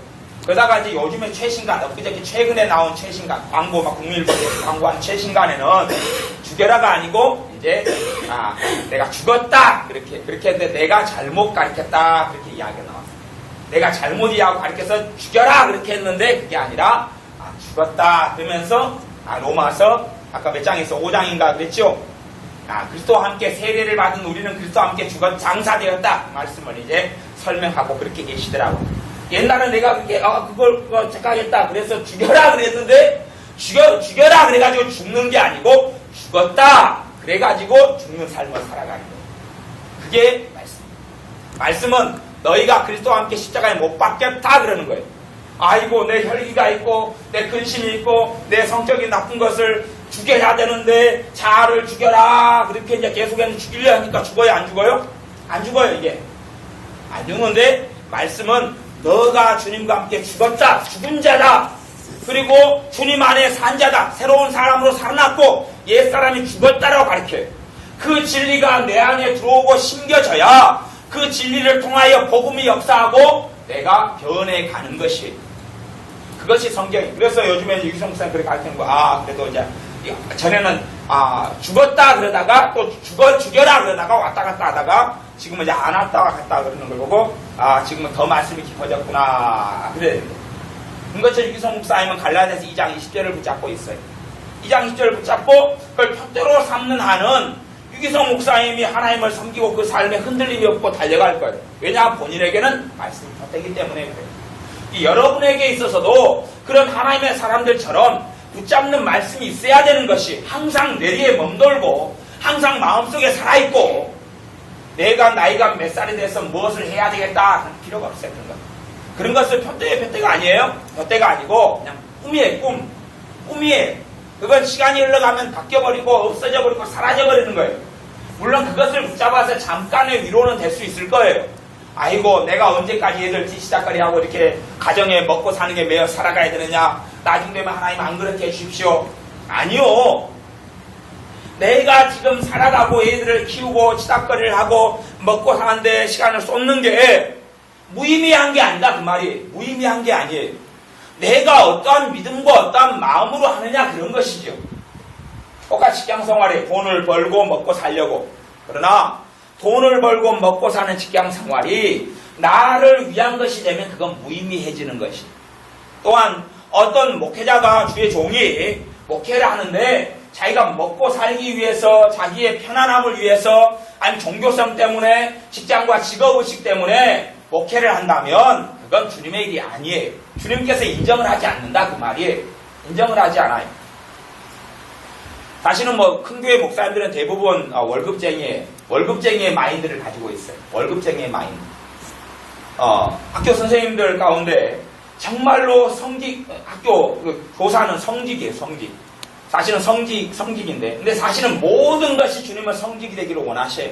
그러다가 이제 요즘에 최신간, 엊그저께 최근에 나온 최신간, 광고, 막 국민일보에서 광고한 최신간에는 죽여라가 아니고, 이제, 내가 죽었다! 그렇게 했는데, 내가 잘못 가르쳤다! 그렇게 이야기가 나왔어요. 내가 잘못이라고 가르쳐서 죽여라! 그렇게 했는데, 그게 아니라, 죽었다! 그러면서, 로마서, 아까 몇 장에서 5장인가 그랬죠? 그리스도와 함께 세례를 받은 우리는 그리스도와 함께 장사되었다. 그 말씀을 이제 설명하고 그렇게 계시더라고. 옛날에 내가 그렇게, 그걸 착각했다. 그래서 죽여라 그랬는데, 죽여라 그래가지고 죽는 게 아니고, 죽었다. 그래가지고 죽는 삶을 살아가는 거예요. 그게 말씀은 너희가 그리스도와 함께 십자가에 못 박혔다. 그러는 거예요. 아이고, 내 혈기가 있고, 내 근심이 있고, 내 성격이 나쁜 것을 죽여야 되는데, 자아를 죽여라. 그렇게 이제 계속해서 죽이려 하니까 죽어요, 안 죽어요? 안 죽어요, 이게. 안 죽는데, 말씀은 너가 주님과 함께 죽었다. 죽은 자다. 그리고 주님 안에 산 자다. 새로운 사람으로 살아났고, 옛사람이 죽었다라고 가르쳐요. 그 진리가 내 안에 들어오고 심겨져야 그 진리를 통하여 복음이 역사하고 내가 변해가는 것이, 그것이 성경이에요. 그래서 요즘에 유기성 목사님 그렇게 가르치는 거, 그래도 이제, 전에는, 죽었다 그러다가 또 죽여라 그러다가 왔다 갔다 하다가 지금은 이제 안 왔다 갔다 그러는 걸 보고, 지금은 더 말씀이 깊어졌구나. 그래야 됩니다. 그것처럼 유기성 목사님은 갈라디아서 2장 20절을 붙잡고 있어요. 2장 20절을 붙잡고 그걸 표대로 삼는 한은 유기성 목사님이 하나님을 섬기고 그 삶에 흔들림이 없고 달려갈 거예요. 왜냐하면 본인에게는 말씀이 표대이기 때문에 그래요. 여러분에게 있어서도 그런 하나님의 사람들처럼 붙잡는 말씀이 있어야 되는 것이, 항상 뇌리에 멈돌고 항상 마음속에 살아있고, 내가 나이가 몇 살이 돼서 무엇을 해야 되겠다 하는 필요가 없어요. 그런 것을 표대가 아니에요. 표대가 아니고 그냥 꿈이에요. 꿈이에요. 그건 시간이 흘러가면 바뀌어버리고 없어져버리고 사라져버리는 거예요. 물론 그것을 붙잡아서 잠깐의 위로는 될 수 있을 거예요. 아이고, 내가 언제까지 애들 시작거리 하고 이렇게 가정에 먹고 사는 게 매여 살아가야 되느냐, 나중 되면 하나님 안 그렇게 해주십시오. 아니요. 내가 지금 살아가고 애들을 키우고 치닥거리를 하고 먹고 사는데 시간을 쏟는 게 무의미한 게 아니다, 그 말이. 무의미한 게 아니에요. 내가 어떠한 믿음과 어떠한 마음으로 하느냐, 그런 것이죠. 똑같이 직장 생활에 돈을 벌고 먹고 살려고. 그러나 돈을 벌고 먹고 사는 직장 생활이 나를 위한 것이 되면 그건 무의미해지는 것이. 또한 어떤 목회자가, 주의 종이 목회를 하는데 자기가 먹고 살기 위해서, 자기의 편안함을 위해서, 아니면 종교성 때문에, 직장과 직업의식 때문에 목회를 한다면 그건 주님의 일이 아니에요. 주님께서 인정을 하지 않는다, 그 말이에요. 인정을 하지 않아요. 사실은 큰 교회 목사님들은 대부분 월급쟁이의 마인드를 가지고 있어요. 월급쟁이의 마인드. 학교 선생님들 가운데 정말로 학교 교사는 성직이에요, 성직. 사실은 성직인데, 근데 사실은 모든 것이 주님의 성직이 되기를 원하셔요.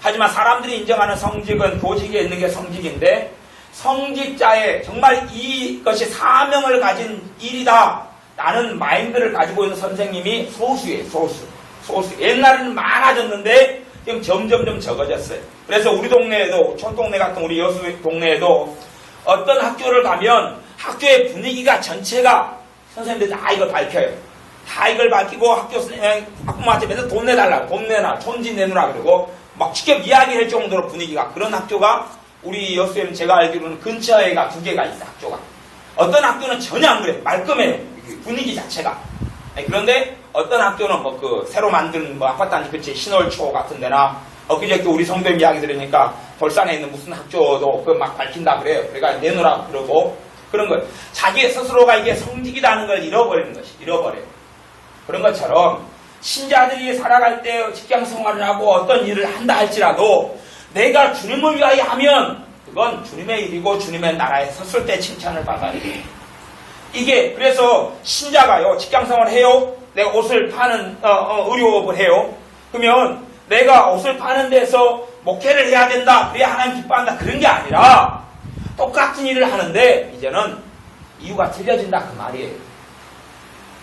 하지만 사람들이 인정하는 성직은 교직에 있는 게 성직인데, 성직자의 정말 이것이 사명을 가진 일이다 라는 마인드를 가지고 있는 선생님이 소수예요, 소수. 옛날에는 많아졌는데 지금 점점 적어졌어요. 그래서 우리 동네에도, 촌동네 같은 우리 여수 동네에도 어떤 학교를 가면 학교의 분위기가 전체가 선생님들이 다 이걸 밝혀요. 다 이걸 밝히고 학부모한테 맨날 돈 내달라고, 돈 내놔, 촌지 내놓으라 그러고 막 직접 이야기할 정도로 분위기가, 그런 학교가 우리 여수에는 제가 알기로는 근처에가 2개가 있어, 학교가. 어떤 학교는 전혀 안 그래, 말끔해요, 분위기 자체가. 그런데 어떤 학교는 새로 만든 아파트 한 근처에 신월초 같은 데나, 엊그저께 우리 성도님 이야기 들으니까 돌산에 있는 무슨 학교도 막 밝힌다 그래요. 그러니까 내놓으라 그러고, 그런 거. 자기 스스로가 이게 성직이라는 걸 잃어버리는 것이, 잃어버려요. 그런 것처럼 신자들이 살아갈 때 직장 생활을 하고 어떤 일을 한다 할지라도 내가 주님을 위하여 하면 그건 주님의 일이고 주님의 나라에 섰을 때 칭찬을 받아야 돼요. 이게, 그래서 신자가요, 직장 생활을 해요. 내가 옷을 파는 의료업을 해요. 그러면 내가 옷을 파는 데서 목회를 해야 된다, 그래야 하나님 기뻐한다, 그런 게 아니라 똑같은 일을 하는데 이제는 이유가 틀려진다, 그 말이에요.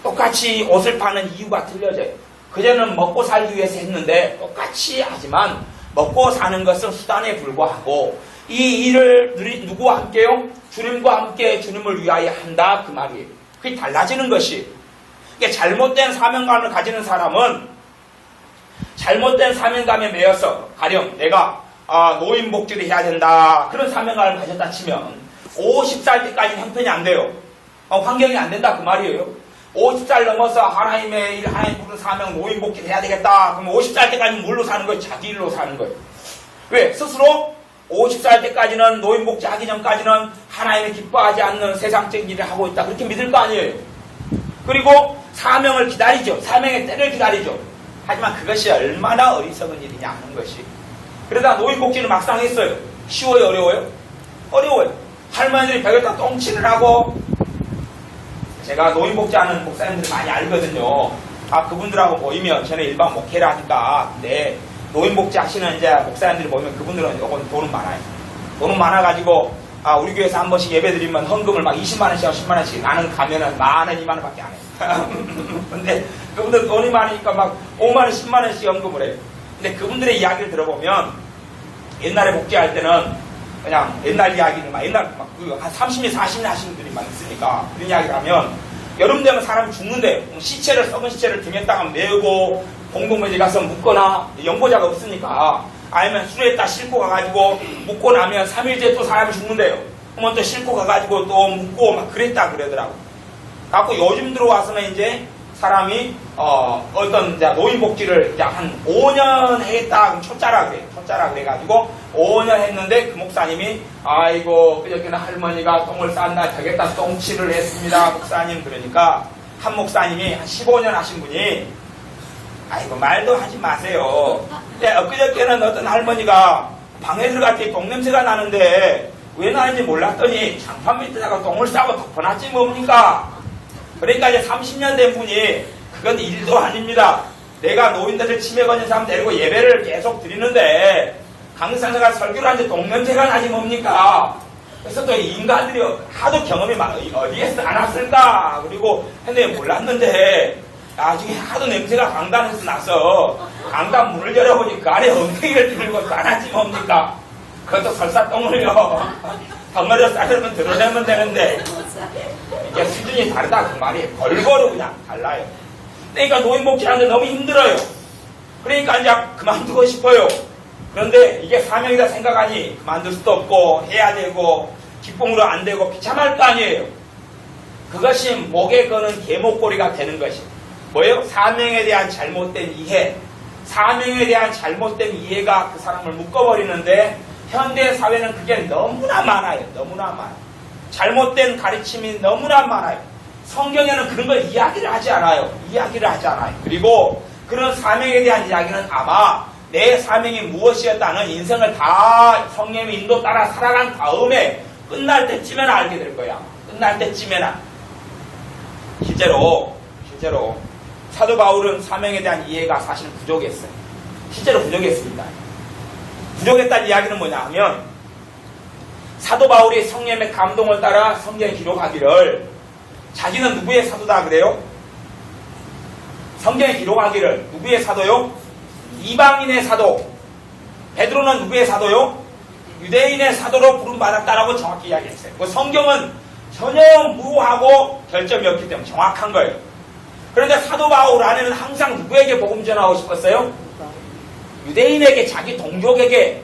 똑같이 옷을 파는 이유가 틀려져요. 그전에는 먹고 살기 위해서 했는데 똑같이 하지만 먹고 사는 것은 수단에 불과하고 이 일을 누구와 함께요? 주님과 함께 주님을 위하여 한다 그 말이에요. 그게 달라지는 것이. 그러니까 잘못된 사명감을 가지는 사람은 잘못된 사명감에 매여서 가령 내가 노인복지를 해야 된다 그런 사명감을 가졌다 치면 50살 때까지 형편이 안 돼요. 환경이 안 된다 그 말이에요. 50살 넘어서 하나님의 일, 하나님 부른 사명 노인복지를 해야 되겠다. 그럼 50살 때까지 뭘로 사는 거예요? 자기 일로 사는 거예요. 왜? 스스로 50살 때까지는 노인복지 하기 전까지는 하나님이 기뻐하지 않는 세상적인 일을 하고 있다. 그렇게 믿을 거 아니에요. 그리고 사명을 기다리죠. 사명의 때를 기다리죠. 하지만 그것이 얼마나 어리석은 일이냐 하는 것이. 그러다 노인복지를 막상 했어요. 쉬워요? 어려워요? 어려워요. 할머니들이 벽에다 똥칠을 하고 제가 노인복지하는 목사님들이 많이 알거든요. 그분들하고 모이면 저는 일반 목회를 하니까 근데 노인복지 하시는 이제 목사님들이 모이면 그분들은 요건 돈은 많아요. 돈은 많아가지고 우리 교회에서 한 번씩 예배 드리면 헌금을 막 20만원씩 10만원씩 나는 가면은 만원 2만원 밖에 안 해요. 근데 그분들 돈이 많으니까 막 5만원 10만원씩 헌금을 해요. 근데 그분들의 이야기를 들어보면 옛날에 복지할 때는 그냥 옛날 이야기를 옛날 한 30년 40년 하시는 분들이 막 있으니까 그런 이야기를 하면 여름 되면 사람이 죽는데 시체를 썩은 시체를 등에다가 메고 공동묘지 가서 묻거나 연고자가 없으니까 아니면 수레에다 싣고 가가지고 묻고 나면 3일째 또 사람이 죽는데요. 그러면 또 싣고 가가지고 또 묻고 막 그랬다 그러더라고. 갖고 요즘 들어와서는 이제 사람이 어떤 이제 노인복지를 이제 한 5년 했다. 그럼 초짜라 그래. 초짜라 그래가지고 5년 했는데 그 목사님이 아이고 그저께는 할머니가 똥을 쌌나 벽에다 똥칠을 했습니다. 목사님 그러니까 한 목사님이 한 15년 하신 분이 아이고 말도 하지 마세요. 엊그저께는 어떤 할머니가 방에 들어갔더니 똥냄새가 나는데 왜 나는지 몰랐더니 장판 밑에다가 똥을 싸고 덮어놨지 뭡니까? 그러니까 이제 30년 된 분이 그건 일도 아닙니다. 내가 노인들을 치매 걸린 사람 데리고 예배를 계속 드리는데 강사가 설교를 하는데 똥냄새가 나지 뭡니까? 그래서 또 인간들이 하도 경험이 어디에서 안 왔을까? 그리고 했는데 몰랐는데 나중에 하도 냄새가 강단에서 나서 강단 문을 열어보니 그 안에 엉덩이를 들고 싸놨지 뭡니까? 그것도 설사 똥을요. 덩어리로 싸려면 드러내면 되는데 이게 수준이 다르다 그 말이에요. 골고루 그냥 달라요. 그러니까 노인복지하는데 너무 힘들어요. 그러니까 이제 그만두고 싶어요. 그런데 이게 사명이다 생각하니 그만둘 수도 없고 해야 되고 기쁨으로 안 되고 비참할 거 아니에요. 그것이 목에 거는 개목걸이가 되는 것이 뭐예요? 사명에 대한 잘못된 이해. 사명에 대한 잘못된 이해가 그 사람을 묶어버리는데 현대 사회는 그게 너무나 많아요. 너무나 많아요. 잘못된 가르침이 너무나 많아요. 성경에는 그런 걸 이야기를 하지 않아요. 이야기를 하지 않아요. 그리고 그런 사명에 대한 이야기는 아마 내 사명이 무엇이었다는 인생을 다 성령의 인도 따라 살아간 다음에 끝날 때쯤에나 알게 될 거야. 끝날 때쯤에나. 실제로 사도 바울은 사명에 대한 이해가 사실은 부족했어요. 실제로 부족했습니다. 부족했다는 이야기는 뭐냐 하면 사도 바울이 성령의 감동을 따라 성경에 기록하기를 자기는 누구의 사도다 그래요? 성경에 기록하기를 누구의 사도요? 이방인의 사도. 베드로는 누구의 사도요? 유대인의 사도로 부름받았다라고 정확히 이야기했어요. 그 성경은 전혀 무하고 결점이 없기 때문에 정확한 거예요. 그런데 사도 바울 안에는 항상 누구에게 복음 전하고 싶었어요? 유대인에게, 자기 동족에게.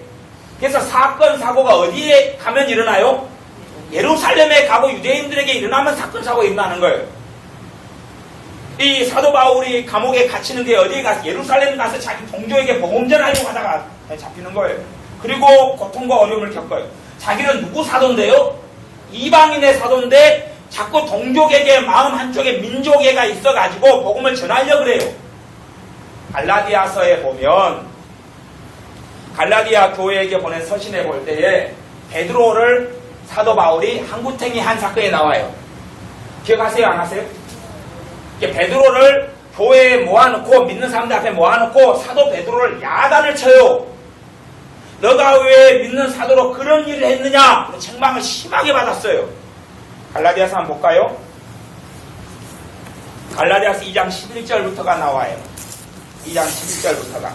그래서 사건 사고가 어디에 가면 일어나요? 예루살렘에 가고 유대인들에게 일어나면 사건 사고가 일어나는 거예요. 이 사도 바울이 감옥에 갇히는 게 어디에 가서 예루살렘에 가서 자기 동족에게 복음 전하려고 하다가 잡히는 거예요. 그리고 고통과 어려움을 겪어요. 자기는 누구 사도인데요? 이방인의 사도인데 자꾸 동족에게 마음 한쪽에 민족애가 있어가지고 복음을 전하려고 그래요. 갈라디아서에 보면 갈라디아 교회에게 보낸 서신에 볼 때에 베드로를 사도 바울이 한구탱이 한 사건이 나와요. 기억하세요? 안 하세요? 베드로를 교회에 모아놓고 믿는 사람들 앞에 모아놓고 사도 베드로를 야단을 쳐요. 너가 왜 믿는 사도로 그런 일을 했느냐? 책망을 심하게 받았어요. 갈라디아서 한번 볼까요? 갈라디아서 2장 11절부터가 나와요. 2장 11절부터가.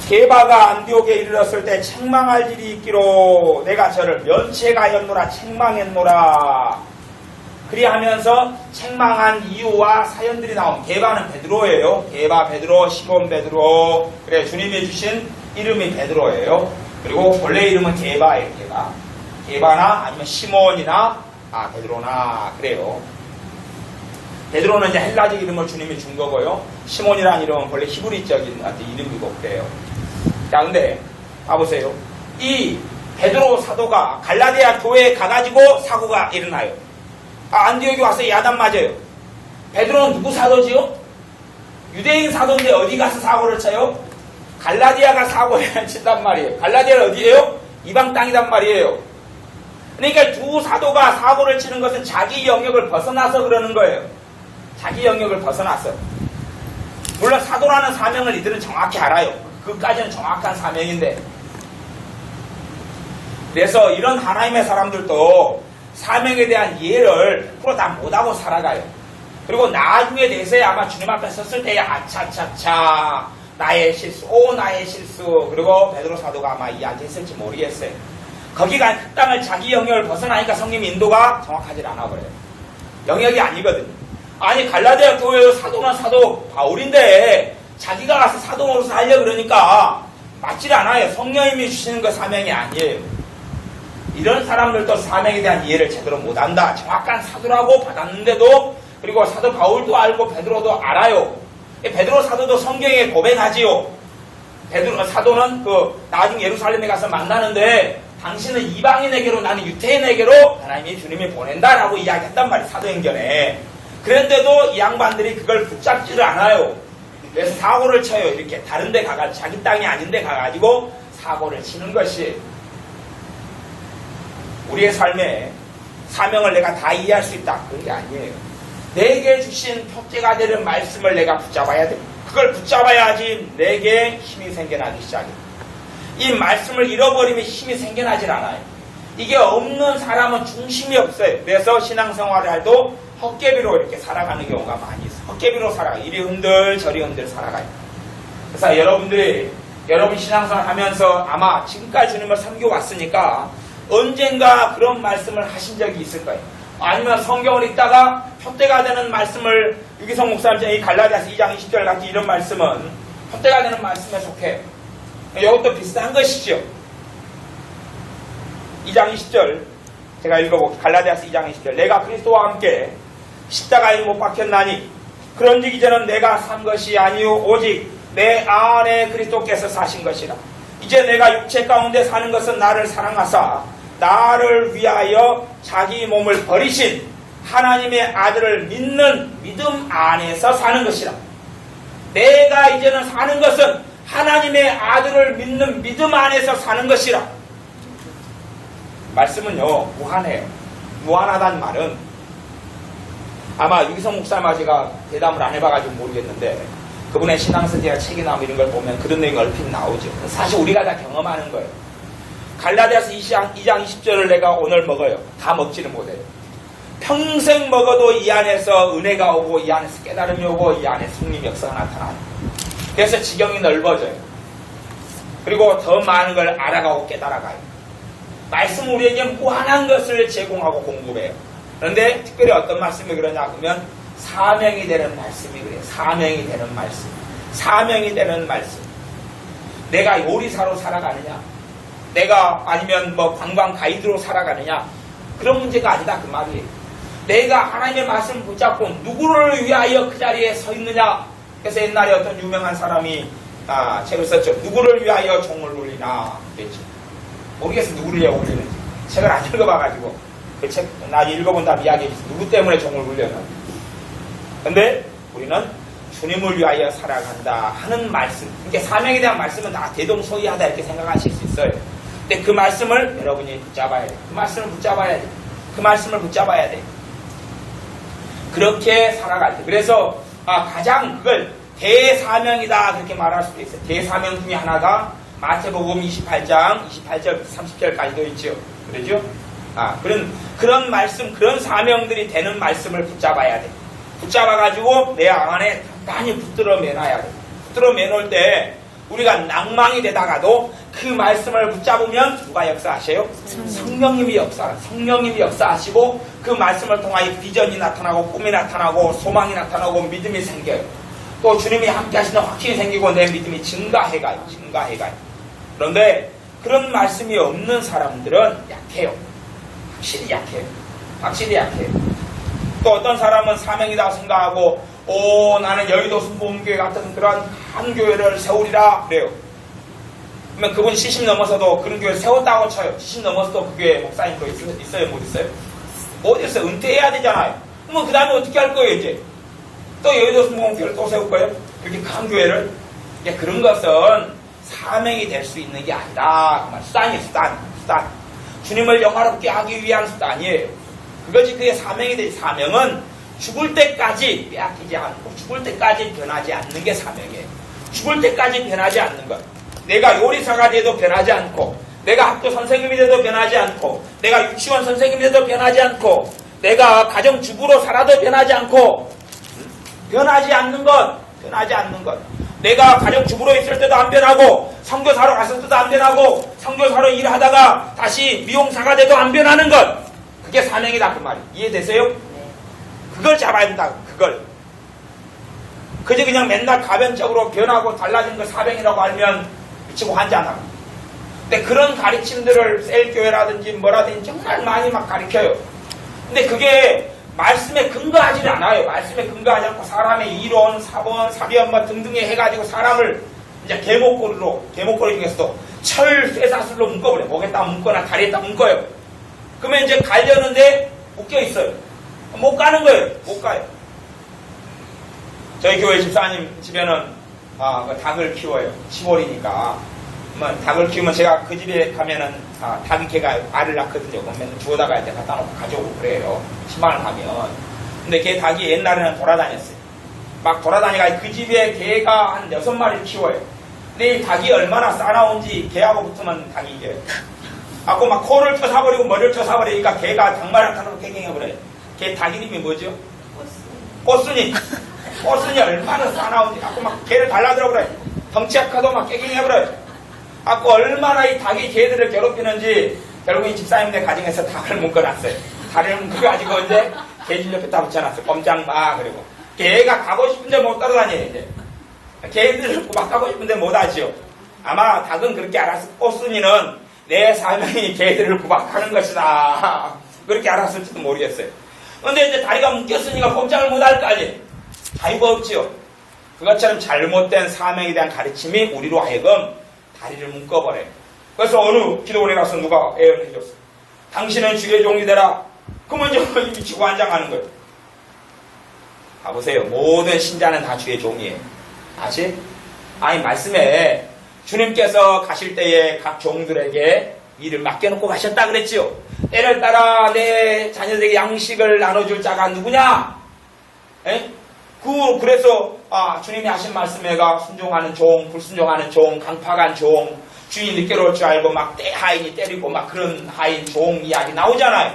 게바가 안디옥에 이르렀을 때 책망할 일이 있기로 내가 저를 면책하였노라 책망했노라. 그리하면서 책망한 이유와 사연들이 나온 게바는 베드로예요. 게바 베드로, 시몬 베드로. 그래 주님이 주신 이름이 베드로예요. 그리고 본래 이름은 게바예요. 게바나 아니면 시몬이나 베드로나 그래요. 베드로는 이제 헬라적 이름을 주님이 준 거고요. 시몬이라는 이름은 본래 히브리적인 이름이고 그래요. 자, 근데 봐보세요. 이 베드로 사도가 갈라디아 교회에 가가지고 사고가 일어나요. 안디옥에 와서 야단 맞아요. 베드로는 누구 사도지요? 유대인 사도인데 어디 가서 사고를 쳐요? 갈라디아가 사고를 친단 말이에요. 갈라디아는 어디예요? 이방 땅이단 말이에요. 그러니까 두 사도가 사고를 치는 것은 자기 영역을 벗어나서 그러는 거예요. 자기 영역을 벗어났어요. 물론 사도라는 사명을 이들은 정확히 알아요. 그까지는 정확한 사명인데. 그래서 이런 하나님의 사람들도 사명에 대한 이해를 프로 다 못하고 살아가요. 그리고 나중에 대해서야 아마 주님 앞에 섰을 때야 아차차차 나의 실수, 나의 실수. 그리고 베드로 사도가 아마 이야기했을지 모르겠어요. 거기가 그 땅을 자기 영역을 벗어나니까 성님 인도가 정확하지 않아 버려요. 영역이 아니거든요. 아니 갈라디아 교회 사도는 사도 바울인데 자기가 가서 사도 노릇을 하려고 그러니까 맞질 않아요. 성령님이 주시는 그 사명이 아니에요. 이런 사람들도 사명에 대한 이해를 제대로 못한다. 정확한 사도라고 받았는데도 그리고 사도 바울도 알고 베드로도 알아요. 베드로 사도도 성경에 고백하지요. 베드로 사도는 나중에 예루살렘에 가서 만나는데 당신은 이방인에게로 나는 유태인에게로 하나님이 주님이 보낸다라고 이야기했단 말이에요. 사도행전에. 그런데도 이 양반들이 그걸 붙잡지를 않아요. 그래서 사고를 쳐요. 이렇게 다른 데 가가지고 자기 땅이 아닌 데 가가지고 사고를 치는 것이 우리의 삶에 사명을 내가 다 이해할 수 있다. 그런 게 아니에요. 내게 주신 표대가 되는 말씀을 내가 붙잡아야 됩니다. 그걸 붙잡아야지 내게 힘이 생겨나기 시작해요. 이 말씀을 잃어버리면 힘이 생겨나질 않아요. 이게 없는 사람은 중심이 없어요. 그래서 신앙생활을 해도 헛개비로 이렇게 살아가는 경우가 많이 있어요. 헛개비로 살아가요. 이리 흔들 저리 흔들 살아가요. 그래서 여러분 신앙생활 하면서 아마 지금까지 주님을 섬겨왔으니까 언젠가 그런 말씀을 하신 적이 있을 거예요. 아니면 성경을 읽다가 표대가 되는 말씀을 유기성 목사님 이 갈라디아서 2장 20절 같은 이런 말씀은 표대가 되는 말씀에 속해요. 이것도 비슷한 것이죠. 2장 20절 제가 읽어볼게요. 갈라디아서 2장 20절 내가 그리스도와 함께 십자가에 못 박혔나니 그런즉 이제는 내가 산 것이 아니요 오직 내 안에 그리스도께서 사신 것이라. 이제 내가 육체 가운데 사는 것은 나를 사랑하사 나를 위하여 자기 몸을 버리신 하나님의 아들을 믿는 믿음 안에서 사는 것이라. 내가 이제는 사는 것은 하나님의 아들을 믿는 믿음 안에서 사는 것이라. 말씀은요 무한해요. 무한하다는 말은 아마 유기성 목사님과 제가 대담을 안 해봐가지고 모르겠는데 그분의 신앙서재나 책이나 이런 걸 보면 그런 내용이 얼핏 나오죠. 사실 우리가 다 경험하는 거예요. 갈라디아서 2장 20절을 내가 오늘 먹어요. 다 먹지는 못해요. 평생 먹어도 이 안에서 은혜가 오고 이 안에서 깨달음이 오고 이 안에 성령 역사가 나타나요. 그래서 지경이 넓어져요. 그리고 더 많은 걸 알아가고 깨달아가요. 말씀은 우리에게 무한한 것을 제공하고 공급해요. 그런데 특별히 어떤 말씀이 그러냐 그러면 사명이 되는 말씀이 그래요. 사명이 되는 말씀. 사명이 되는 말씀. 내가 요리사로 살아가느냐 내가 아니면 관광 가이드로 살아가느냐 그런 문제가 아니다 그 말이에요. 내가 하나님의 말씀을 붙잡고 누구를 위하여 그 자리에 서 있느냐. 그래서 옛날에 어떤 유명한 사람이 책을 썼죠. 누구를 위하여 종을 울리나 그랬죠. 모르겠어 누구를 위하여 울리는지. 책을 안 읽어봐가지고 그 책 나 읽어본 다음 이야기했어. 누구 때문에 종을 울려나. 근데 우리는 주님을 위하여 살아간다 하는 말씀. 그러니까 사명에 대한 말씀은 다 대동소이하다 이렇게 생각하실 수 있어요. 근데 그 말씀을 여러분이 붙잡아야 돼. 그 말씀을 붙잡아야 돼. 그 말씀을 붙잡아야 돼. 그렇게 살아갈 때. 그래서 가장 그걸 대사명이다 그렇게 말할 수도 있어요. 대사명 중에 하나가 마태복음 28장 28절 30절까지도 있죠. 그러죠? 그런 말씀, 그런 사명들이 되는 말씀을 붙잡아야 돼. 붙잡아가지고 내 안에 단단히 붙들어 매놔야 돼. 붙들어 매놓을 때 우리가 낭망이 되다가도 그 말씀을 붙잡으면 누가 역사하셔요? 성령님이 역사하시고 그 말씀을 통하여 비전이 나타나고 꿈이 나타나고 소망이 나타나고 믿음이 생겨요. 또 주님이 함께 하시는 확신이 생기고 내 믿음이 증가해가요. 그런데 그런 말씀이 없는 사람들은 약해요. 확실히 약해요. 또 어떤 사람은 사명이다 생각하고 나는 여의도 순복음교회 같은 그런 한 교회를 세우리라 그래요. 그러면 그분 70 넘어서도 그런 교회를 세웠다고 쳐요. 70 넘어서도 그 교회 목사님 거 있어요? 못 있어요? 못 있어요. 은퇴해야 되잖아요. 그러면 그 다음에 어떻게 할 거예요 이제? 또 여의도 순복음교회를 또 세울 거예요? 그렇게 큰 교회를? 그런 것은 사명이 될 수 있는 게 아니라 수단이에요. 수단. 주님을 영화롭게 하기 위한 수단이에요. 그것이 그의 사명이 되지. 사명은 죽을 때까지 빼앗기지 않고 죽을 때까지 변하지 않는 게 사명이에요. 죽을 때까지 변하지 않는 것. 내가 요리사가 돼도 변하지 않고 내가 학교 선생님이 돼도 변하지 않고 내가 유치원 선생님이 돼도 변하지 않고 내가 가정주부로 살아도 변하지 않고 변하지 않는 것. 내가 가정주부로 있을 때도 안 변하고 선교사로 갔을 때도 안 변하고 선교사로 일하다가 다시 미용사가 돼도 안 변하는 것. 그게 사명이다 그 말이. 이해되세요? 그걸 잡아야 된다. 그걸. 그저 그냥 맨날 가변적으로 변하고 달라진 걸 사명이라고 알면 미치고 환장하고. 근데 그런 가르침들을 셀교회라든지 뭐라든지 정말 많이 막 가르쳐요. 근데 그게 말씀에 근거하지 않아요. 말씀에 근거하지 않고 사람의 이론, 사본, 사변 뭐 등등에 해가지고 사람을 이제 계목고리 중에서도 철 쇠사슬로 묶어버려요. 목에다 묶거나 다리에다 묶어요. 그러면 이제 가려는데 묶여 있어요. 못 가는 거예요. 못 가요. 저희 교회 집사님 집에는 닭을 키워요. 10월이니까. 닭을 키우면 제가 그 집에 가면은 닭이 걔가 알을 낳거든요. 그러면 주워다가 이제 갖다 놓고 가져오고 그래요. 시방을 가면. 근데 걔 닭이 옛날에는 돌아다녔어요. 막 돌아다니가 그 집에 걔가 한 6마리를 키워요. 근데 이 닭이 얼마나 싸나운지 걔하고 붙으면 닭이 이겨요. 막 코를 쳐사버리고 머리를 쳐사버리니까 걔가 닭말 나타나고 갱갱해버려요. 걔 닭 이름이 뭐죠? 꽃순이. 꽃순이 얼마나 싸나운지. 막 걔를 달라들어 버려요. 덩치 약하도 막 갱갱해버려요. 얼마나 이 닭이 개들을 괴롭히는지 결국 이 집사님네 가정에서 닭을 묶어놨어요. 다리를 묶어가지고 이제 개집 옆에 다 붙여놨어요. 꼼짝 마. 그리고 개가 가고 싶은데 못 따라다녀요. 이제 개들을 막 가고 싶은데 못 하지요. 아마 닭은 그렇게 알았을 꽃순이는 내 사명이 개들을 구박하는 것이다. 그렇게 알았을지도 모르겠어요. 근데 이제 다리가 묶였으니까 꼼짝을 못 할 거 아니에요. 자유가 없지요. 그것처럼 잘못된 사명에 대한 가르침이 우리로 하여금 다리를 묶어버려요. 그래서 어느 기도원에 가서 누가 애언해줬어. 당신은 주의 종이 되라. 그러면 이제 미치고 환장하는 거예요. 가보세요. 모든 신자는 다 주의 종이에요. 다시? 말씀에 주님께서 가실 때에 각 종들에게 일을 맡겨놓고 가셨다 그랬지요. 때를 따라 내 자녀들에게 양식을 나눠줄 자가 누구냐? 그래서 주님이 하신 말씀에가 순종하는 종, 불순종하는 종, 강팍한 종, 주인 늦게 올 줄 알고 막 하인이 때리고 막 그런 하인 종 이야기 나오잖아요.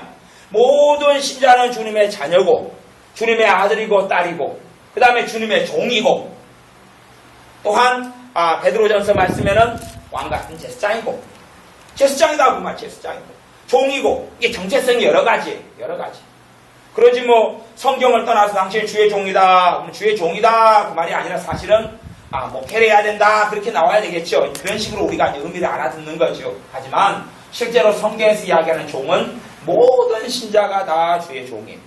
모든 신자는 주님의 자녀고 주님의 아들이고 딸이고 그 다음에 주님의 종이고 또한 베드로전서 말씀에는 왕같은 제사장이고 제사장이다 그 말 제사장이고 종이고 이게 정체성이 여러 가지. 그러지 성경을 떠나서 당신이 주의 종이다. 주의 종이다. 그 말이 아니라 사실은 목회를 해야 된다. 그렇게 나와야 되겠죠. 그런 식으로 우리가 의미를 알아듣는 거죠. 하지만 실제로 성경에서 이야기하는 종은 모든 신자가 다 주의 종이에요.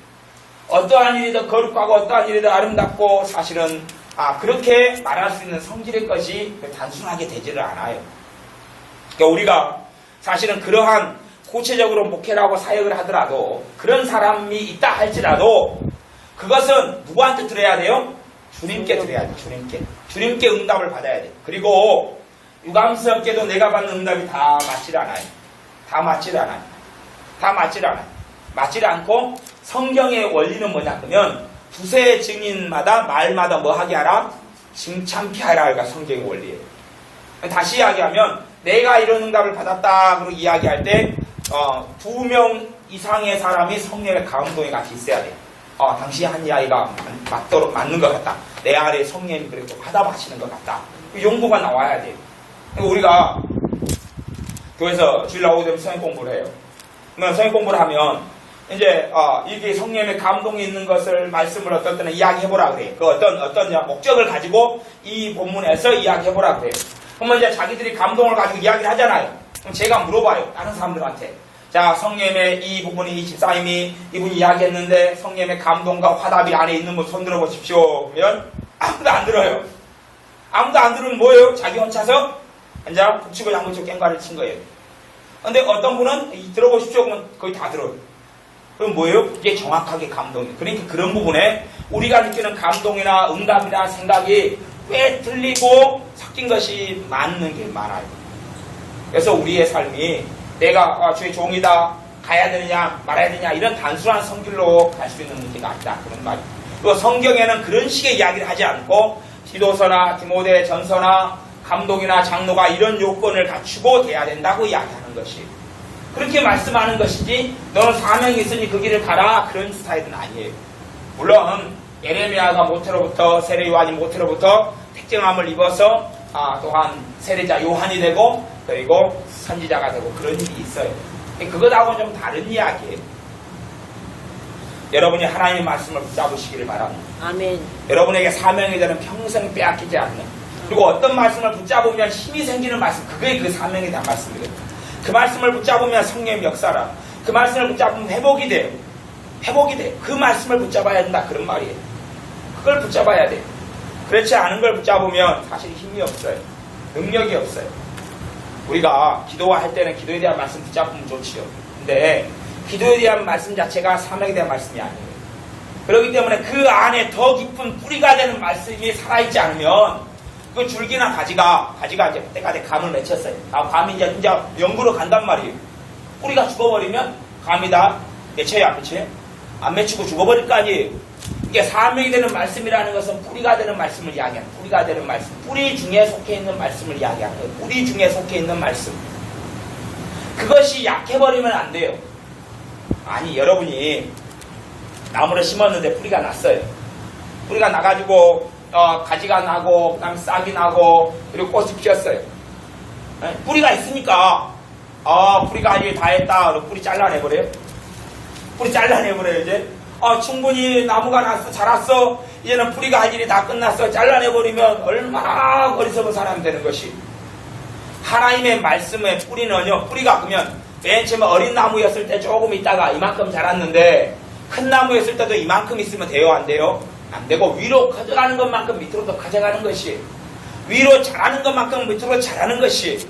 어떠한 일이든 거룩하고 어떠한 일이든 아름답고 사실은 그렇게 말할 수 있는 성질의 것이 단순하게 되지를 않아요. 그러니까 우리가 사실은 그러한 구체적으로 목회를 하고 사역을 하더라도 그런 사람이 있다 할지라도 그것은 누구한테 들어야 돼요? 주님께 드려야 돼. 주님께 응답을 받아야 돼. 그리고 유감스럽게도 내가 받는 응답이 다 맞질 않아요. 맞질 않고 성경의 원리는 뭐냐 그러면 두세 증인마다 말마다 뭐 하게 하라? 칭찬케 하라가 성경의 원리예요. 다시 이야기하면 내가 이런 응답을 받았다 그러고 이야기할 때 2명 이상의 사람이 성령의 감동에 같이 있어야 돼요. 당시 한 이야기가 맞는 것 같다. 내 아래 성령이 그렇게 화답하시는 것 같다. 용도가 나와야 돼. 우리가 교회에서 주일 나오게 되면 성경 공부를 해요. 그러면 성경 공부를 하면 이제 이게 성령의 감동이 있는 것을 말씀을 어떤 때는 이야기해보라 그래요. 그 어떤 목적을 가지고 이 본문에서 이야기해보라 그래요. 그러면 이제 자기들이 감동을 가지고 이야기를 하잖아요. 그럼 제가 물어봐요. 다른 사람들한테. 자, 성령의 이 부분이 집사님이 이분이 이야기했는데 성령의 감동과 화답이 안에 있는 분 손 들어보십시오. 그러면 아무도 안 들어요. 아무도 안 들으면 뭐예요? 자기 혼자서 이제 북치고 양무치고 깽가를 친 거예요. 근데 어떤 분은 들어보십시오. 그러면 거의 다 들어요. 그럼 뭐예요? 이게 정확하게 감동이에요. 그러니까 그런 부분에 우리가 느끼는 감동이나 응답이나 생각이 꽤 틀리고 섞인 것이 맞는 게 많아요. 그래서 우리의 삶이 내가 주의 종이다, 가야 되느냐 말아야 되느냐 이런 단순한 성질로 갈 수 있는 문제가 아니다. 그런 말이에요. 또 성경에는 그런 식의 이야기를 하지 않고 디도서나 디모데 전서나 감독이나 장로가 이런 요건을 갖추고 돼야 된다고 이야기하는 것이 그렇게 말씀하는 것이지 너는 사명이 있으니 그 길을 가라 그런 스타일은 아니에요. 물론 예레미야가 모태로부터 세례 요한이 모태로부터 택정함을 입어서 또한 세례자 요한이 되고 그리고 선지자가 되고 그런 일이 있어요. 그것하고는 좀 다른 이야기예요. 여러분이 하나님의 말씀을 붙잡으시기를 바랍니다. 아멘. 여러분에게 사명이 되는 평생 빼앗기지 않는 그리고 어떤 말씀을 붙잡으면 힘이 생기는 말씀 그게 그 사명에 대한 말씀이거든요. 그 말씀을 붙잡으면 성령의 역사라 그 말씀을 붙잡으면 회복이 돼요. 회복이 돼요. 그 말씀을 붙잡아야 된다 그런 말이에요. 그걸 붙잡아야 돼요. 그렇지 않은 걸 붙잡으면 사실 힘이 없어요. 능력이 없어요. 우리가 기도할 때는 기도에 대한 말씀 붙잡으면 좋지요. 근데 기도에 대한 말씀 자체가 사명에 대한 말씀이 아니에요. 그렇기 때문에 그 안에 더 깊은 뿌리가 되는 말씀이 살아있지 않으면 그 줄기나 가지가 이제 때가 돼 감을 맺혔어요. 감이 이제 영구로 간단 말이에요. 뿌리가 죽어버리면 감이 다 맺혀요, 안 맺혀요? 안 맺히고 죽어버릴 거 아니에요. 이게 사명이 되는 말씀이라는 것은 뿌리가 되는 말씀을 이야기하는 뿌리가 되는 말씀. 뿌리 중에 속해 있는 말씀을 이야기하는 거예요. 뿌리 중에 속해 있는 말씀. 그것이 약해버리면 안 돼요. 아니, 여러분이 나무를 심었는데 뿌리가 났어요. 뿌리가 나가지고 가지가 나고 그다음에 싹이 나고 그리고 꽃이 피었어요. 뿌리가 있으니까 뿌리가 이제 다 했다. 그리고 뿌리 잘라내버려요. 뿌리 잘라내버려요 이제. 충분히 나무가 났어 자랐어. 이제는 뿌리가 할 일이 다 끝났어. 잘라내버리면 얼마나 어리석은 사람이 되는 것이. 하나님의 말씀의 뿌리는요. 뿌리가 그러면 맨 처음에 어린 나무였을 때 조금 있다가 이만큼 자랐는데 큰 나무였을 때도 이만큼 있으면 돼요? 안 돼요? 안 되고 위로 커져가는 것만큼 밑으로 더 커져가는 것이 위로 자라는 것만큼 밑으로 자라는 것이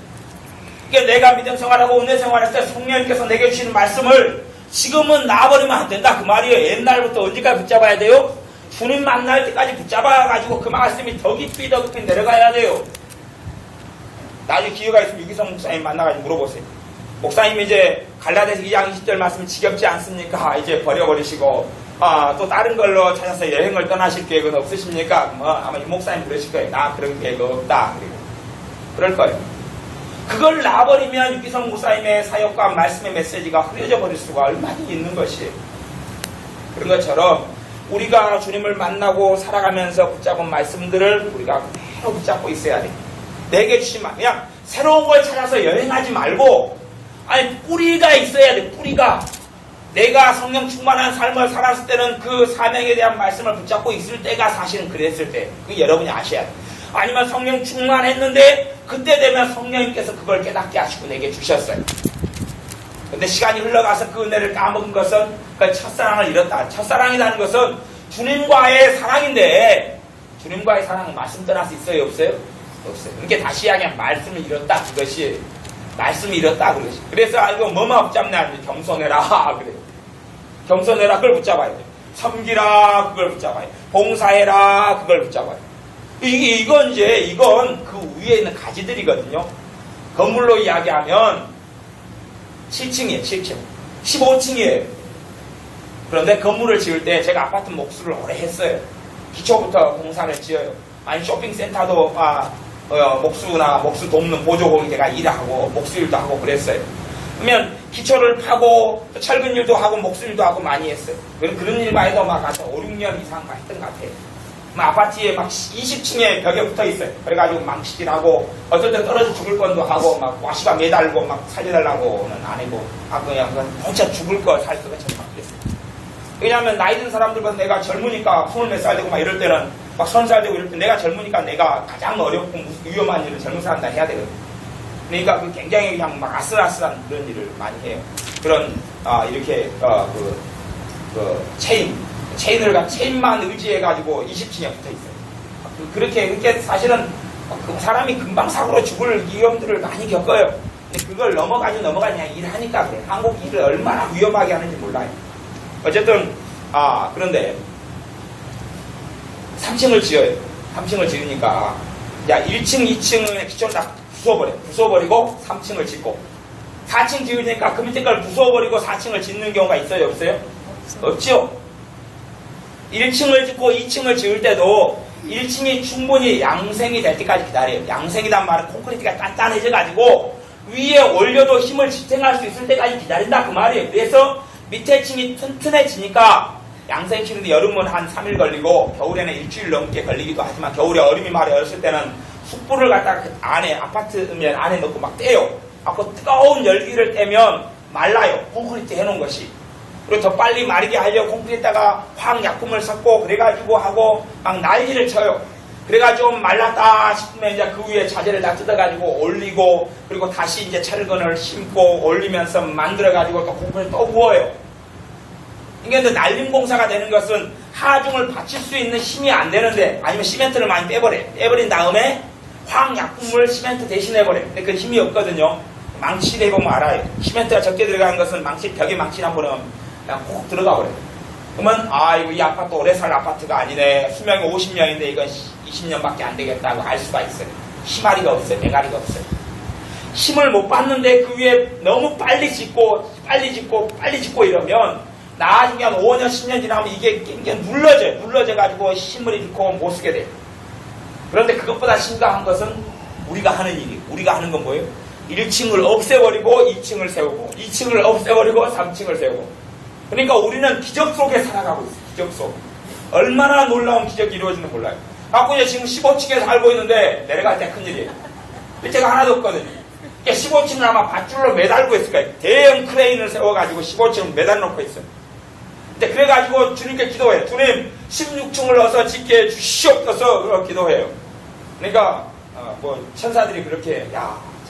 그러니까 내가 믿음 생활하고 은혜 생활할 때 성령님께서 내게 주시는 말씀을 지금은 놔버리면 안 된다 그 말이에요. 옛날부터 언제까지 붙잡아야 돼요? 주님 만날 때까지 붙잡아가지고 그 말씀이 더 깊이 내려가야 돼요. 나중에 기회가 있으면 유기성 목사님 만나가지고 물어보세요. 목사님 이제 갈라디아서 2장 20절 말씀 지겹지 않습니까? 이제 버려버리시고 또 다른 걸로 찾아서 여행을 떠나실 계획은 없으십니까? 아마 이 목사님 그러실 거예요. 나 그런 계획 없다. 그리고 그럴 거예요. 그걸 놔버리면 유기성 목사님의 사역과 말씀의 메시지가 흐려져 버릴 수가 얼마나 있는 것이에요. 그런 것처럼 우리가 주님을 만나고 살아가면서 붙잡은 말씀들을 우리가 그대로 붙잡고 있어야 돼요. 내게 주신 말 그냥 새로운 걸 찾아서 여행하지 말고 아니 뿌리가 있어야 돼. 뿌리가 내가 성령 충만한 삶을 살았을 때는 그 사명에 대한 말씀을 붙잡고 있을 때가 사실은 그랬을 때 그 여러분이 아셔야 돼. 아니면 성령 충만했는데 그때 되면 성령님께서 그걸 깨닫게 하시고 내게 주셨어요. 근데 시간이 흘러가서 그 은혜를 까먹은 것은 그 첫사랑을 잃었다. 첫사랑이라는 것은 주님과의 사랑인데 주님과의 사랑은 말씀 떠날 수 있어요? 없어요? 없어요. 그렇게 다시 이야기하면 말씀을 잃었다. 그것이 말씀을 잃었다. 그것이. 그래서 이거 뭐만 붙잡냐? 겸손해라. 그래. 겸손해라. 그걸 붙잡아야 돼. 섬기라. 그걸 붙잡아야 돼. 봉사해라. 그걸 붙잡아야 돼. 이건 그 위에 있는 가지들이거든요. 건물로 이야기하면 7층이에요, 7층. 15층이에요. 그런데 건물을 지을 때 제가 아파트 목수를 오래 했어요. 기초부터 공사를 지어요. 아니, 쇼핑센터도, 목수 돕는 보조공이 제가 일하고, 목수일도 하고 그랬어요. 그러면 기초를 파고, 철근 일도 하고, 목수일도 하고 많이 했어요. 그런 일만 해도 막 가서 5, 6년 이상 했던 것 같아요. 막 아파트에 막 20층에 벽에 붙어 있어요. 그래가지고 망치질하고 어떨 때 떨어져 죽을 뻔도 하고 막 와시가 매달고 막 살려달라고는 안 해고 그냥 혼자 죽을 거 살 것처럼 막 그랬어요. 왜냐하면 나이 든 사람들보다 내가 젊으니까 20몇 살 되고 막 이럴 때는 막 30살 되고 이럴 때 내가 젊으니까 내가 가장 어렵고 위험한 일을 젊은 사람들 해야 되거든요. 그러니까 그 굉장히 그냥 막 아슬아슬한 그런 일을 많이 해요. 그런 이렇게 체인만 의지해가지고 20층에 붙어 있어요. 그렇게 사실은 그 사람이 금방 사고로 죽을 위험들을 많이 겪어요. 근데 그걸 넘어가냐 일하니까 그래. 한국 일을 얼마나 위험하게 하는지 몰라요. 어쨌든 그런데 3층을 지어요. 3층을 지으니까 1층, 2층은 기존 다 부숴버리고 3층을 짓고 4층 지으니까 그 밑에 걸 부숴버리고 4층을 짓는 경우가 있어요? 없어요? 없죠? 1층을 짓고 2층을 지을 때도 1층이 충분히 양생이 될 때까지 기다려요. 양생이란 말은 콘크리트가 단단해져가지고 위에 올려도 힘을 지탱할 수 있을 때까지 기다린다 그 말이에요. 그래서 밑에 층이 튼튼해지니까 양생 치는데 여름은 한 3일 걸리고 겨울에는 일주일 넘게 걸리기도 하지만 겨울에 얼음이 많이 얼었을 때는 숯불을 갖다가 그 안에 아파트면 안에 넣고 막 떼요. 그 뜨거운 열기를 떼면 말라요. 콘크리트 해놓은 것이. 그리고 더 빨리 마르게 하려고 콘크리트에다가 화학약품을 섞고 그래가지고 하고 막 난리를 쳐요. 그래가지고 말랐다 싶으면 이제 그 위에 자재를 다 뜯어가지고 올리고 그리고 다시 이제 철근을 심고 올리면서 만들어가지고 또 콘크리트 또 부어요. 이게 날림 공사가 되는 것은 하중을 받칠 수 있는 힘이 안 되는데 아니면 시멘트를 많이 빼버린 다음에 화학약품을 시멘트 대신해 버려요. 근데 그 힘이 없거든요. 망치를 해보면 알아요. 시멘트가 적게 들어가는 것은 벽에 망치를 한 번에 그냥 콕 들어가 버려요. 그러면 이거 이 아파트 오래 살 아파트가 아니네. 수명이 50년인데 이건 20년밖에 안 되겠다고 알 수가 있어요. 힘아리가 없어요. 대가리가 없어요. 힘을 못 받는데 그 위에 너무 빨리 짓고 이러면 나중에 한 5년 10년 지나면 이게 눌러져가지고 힘을 잃고 못 쓰게 돼요. 그런데 그것보다 심각한 것은 우리가 하는 일이. 우리가 하는 건 뭐예요? 1층을 없애버리고 2층을 세우고 2층을 없애버리고 3층을 세우고. 그러니까 우리는 기적 속에 살아가고 있어요. 기적 속. 얼마나 놀라운 기적이 이루어지는지 몰라요. 이제 지금 15층에 살고 있는데 내려갈 때 큰일이에요. 밑에가 하나도 없거든요. 15층을 아마 밧줄로 매달고 있을 거예요. 대형 크레인을 세워가지고 15층을 매달놓고 있어요. 근데 그래가지고 주님께 기도해요. 주님 16층을 어서 짓게 해주시옵소서 기도해요. 그러니까 천사들이 그렇게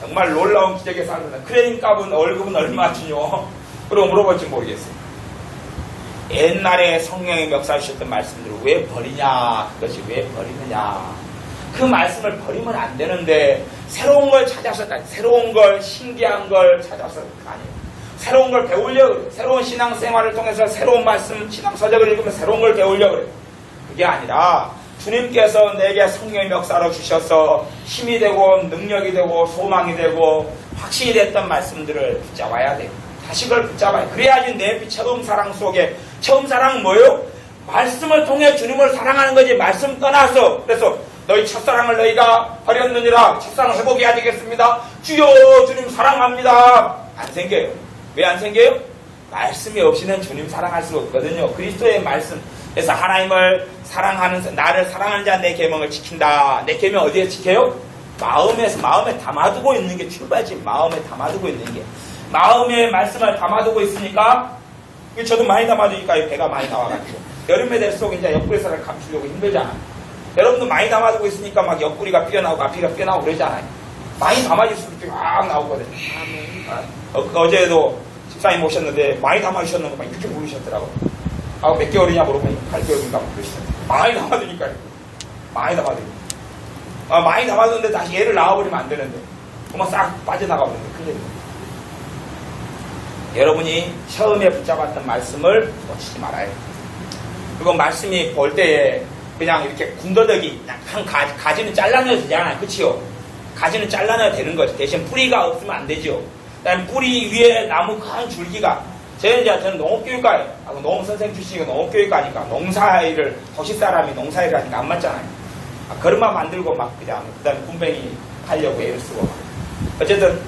정말 놀라운 기적에 살았다. 크레인 값은 월급은 얼마 주뇨? 그러고 물어볼지 모르겠어요. 옛날에 성령이 멱살주셨던 말씀들을 왜 버리냐? 그것이 왜 버리느냐? 그 말씀을 버리면 안 되는데 새로운 걸 찾아서 새로운 걸 신기한 걸 찾아서 아니에요. 새로운 걸 배우려고 그래요. 새로운 신앙생활을 통해서 새로운 말씀, 신앙서적을 읽으면 새로운 걸 배우려고 그래요. 그게 아니라 주님께서 내게 성령의 멱살을 주셔서 힘이 되고 능력이 되고 소망이 되고 확신이 됐던 말씀들을 붙잡아야 돼요. 다시 그걸 붙잡아야 돼요. 그래야지 내 처음 사랑 속에 처음 사랑은 뭐예요? 말씀을 통해 주님을 사랑하는 거지 말씀 떠나서 그래서 너희 첫사랑을 너희가 버렸느니라 첫사랑 회복해야 되겠습니다. 주여 주님 사랑합니다. 안 생겨요. 왜 안 생겨요? 말씀이 없이는 주님 사랑할 수가 없거든요. 그리스도의 말씀. 그래서 하나님을 나를 사랑하는 자 내 계명을 지킨다. 내 계명 어디에 지켜요? 마음에 담아두고 있는 게 출발지. 마음에 담아두고 있는 게. 마음에 말씀을 담아두고 있으니까 저도 많이 담아두니까 배가 많이 나와가지고 여름에 될수록 이제 옆구리살을 감추려고 힘들잖아요. 여러분도 많이 담아두고 있으니까 막 옆구리가 삐어나오고 앞이가 삐어나오고 그러잖아요. 많이 담아질수록 이렇게 막 나오거든요. 어제도 집사님 오셨는데 많이 담아주셨는데 막 이렇게 부르셨더라고요. 몇 개월이냐 물어보니까 8개월인가 그러시더라고요. 많이 담아두니까요. 많이 담아두는데 다시 얘를 나와버리면 안 되는데 그만 싹 빠져나가버리는데 큰일입니다. 여러분이 처음에 붙잡았던 말씀을 놓치지 말아요. 그리고 말씀이 볼 때에 그냥 이렇게 군더더기 한 가지는 잘라내야 되잖아요. 그치요? 가지는 잘라내야 되는 거죠. 대신 뿌리가 없으면 안 되죠. 그다음에 뿌리 위에 나무 큰 줄기가 저는 농업교육과예요. 농업선생 출신이고 농업교육과니까 농사일을 도시 사람이 농사일을 하니까 안 맞잖아요. 그릇만 만들고 막 그다음에 군뱅이 하려고 애를 쓰고 어쨌든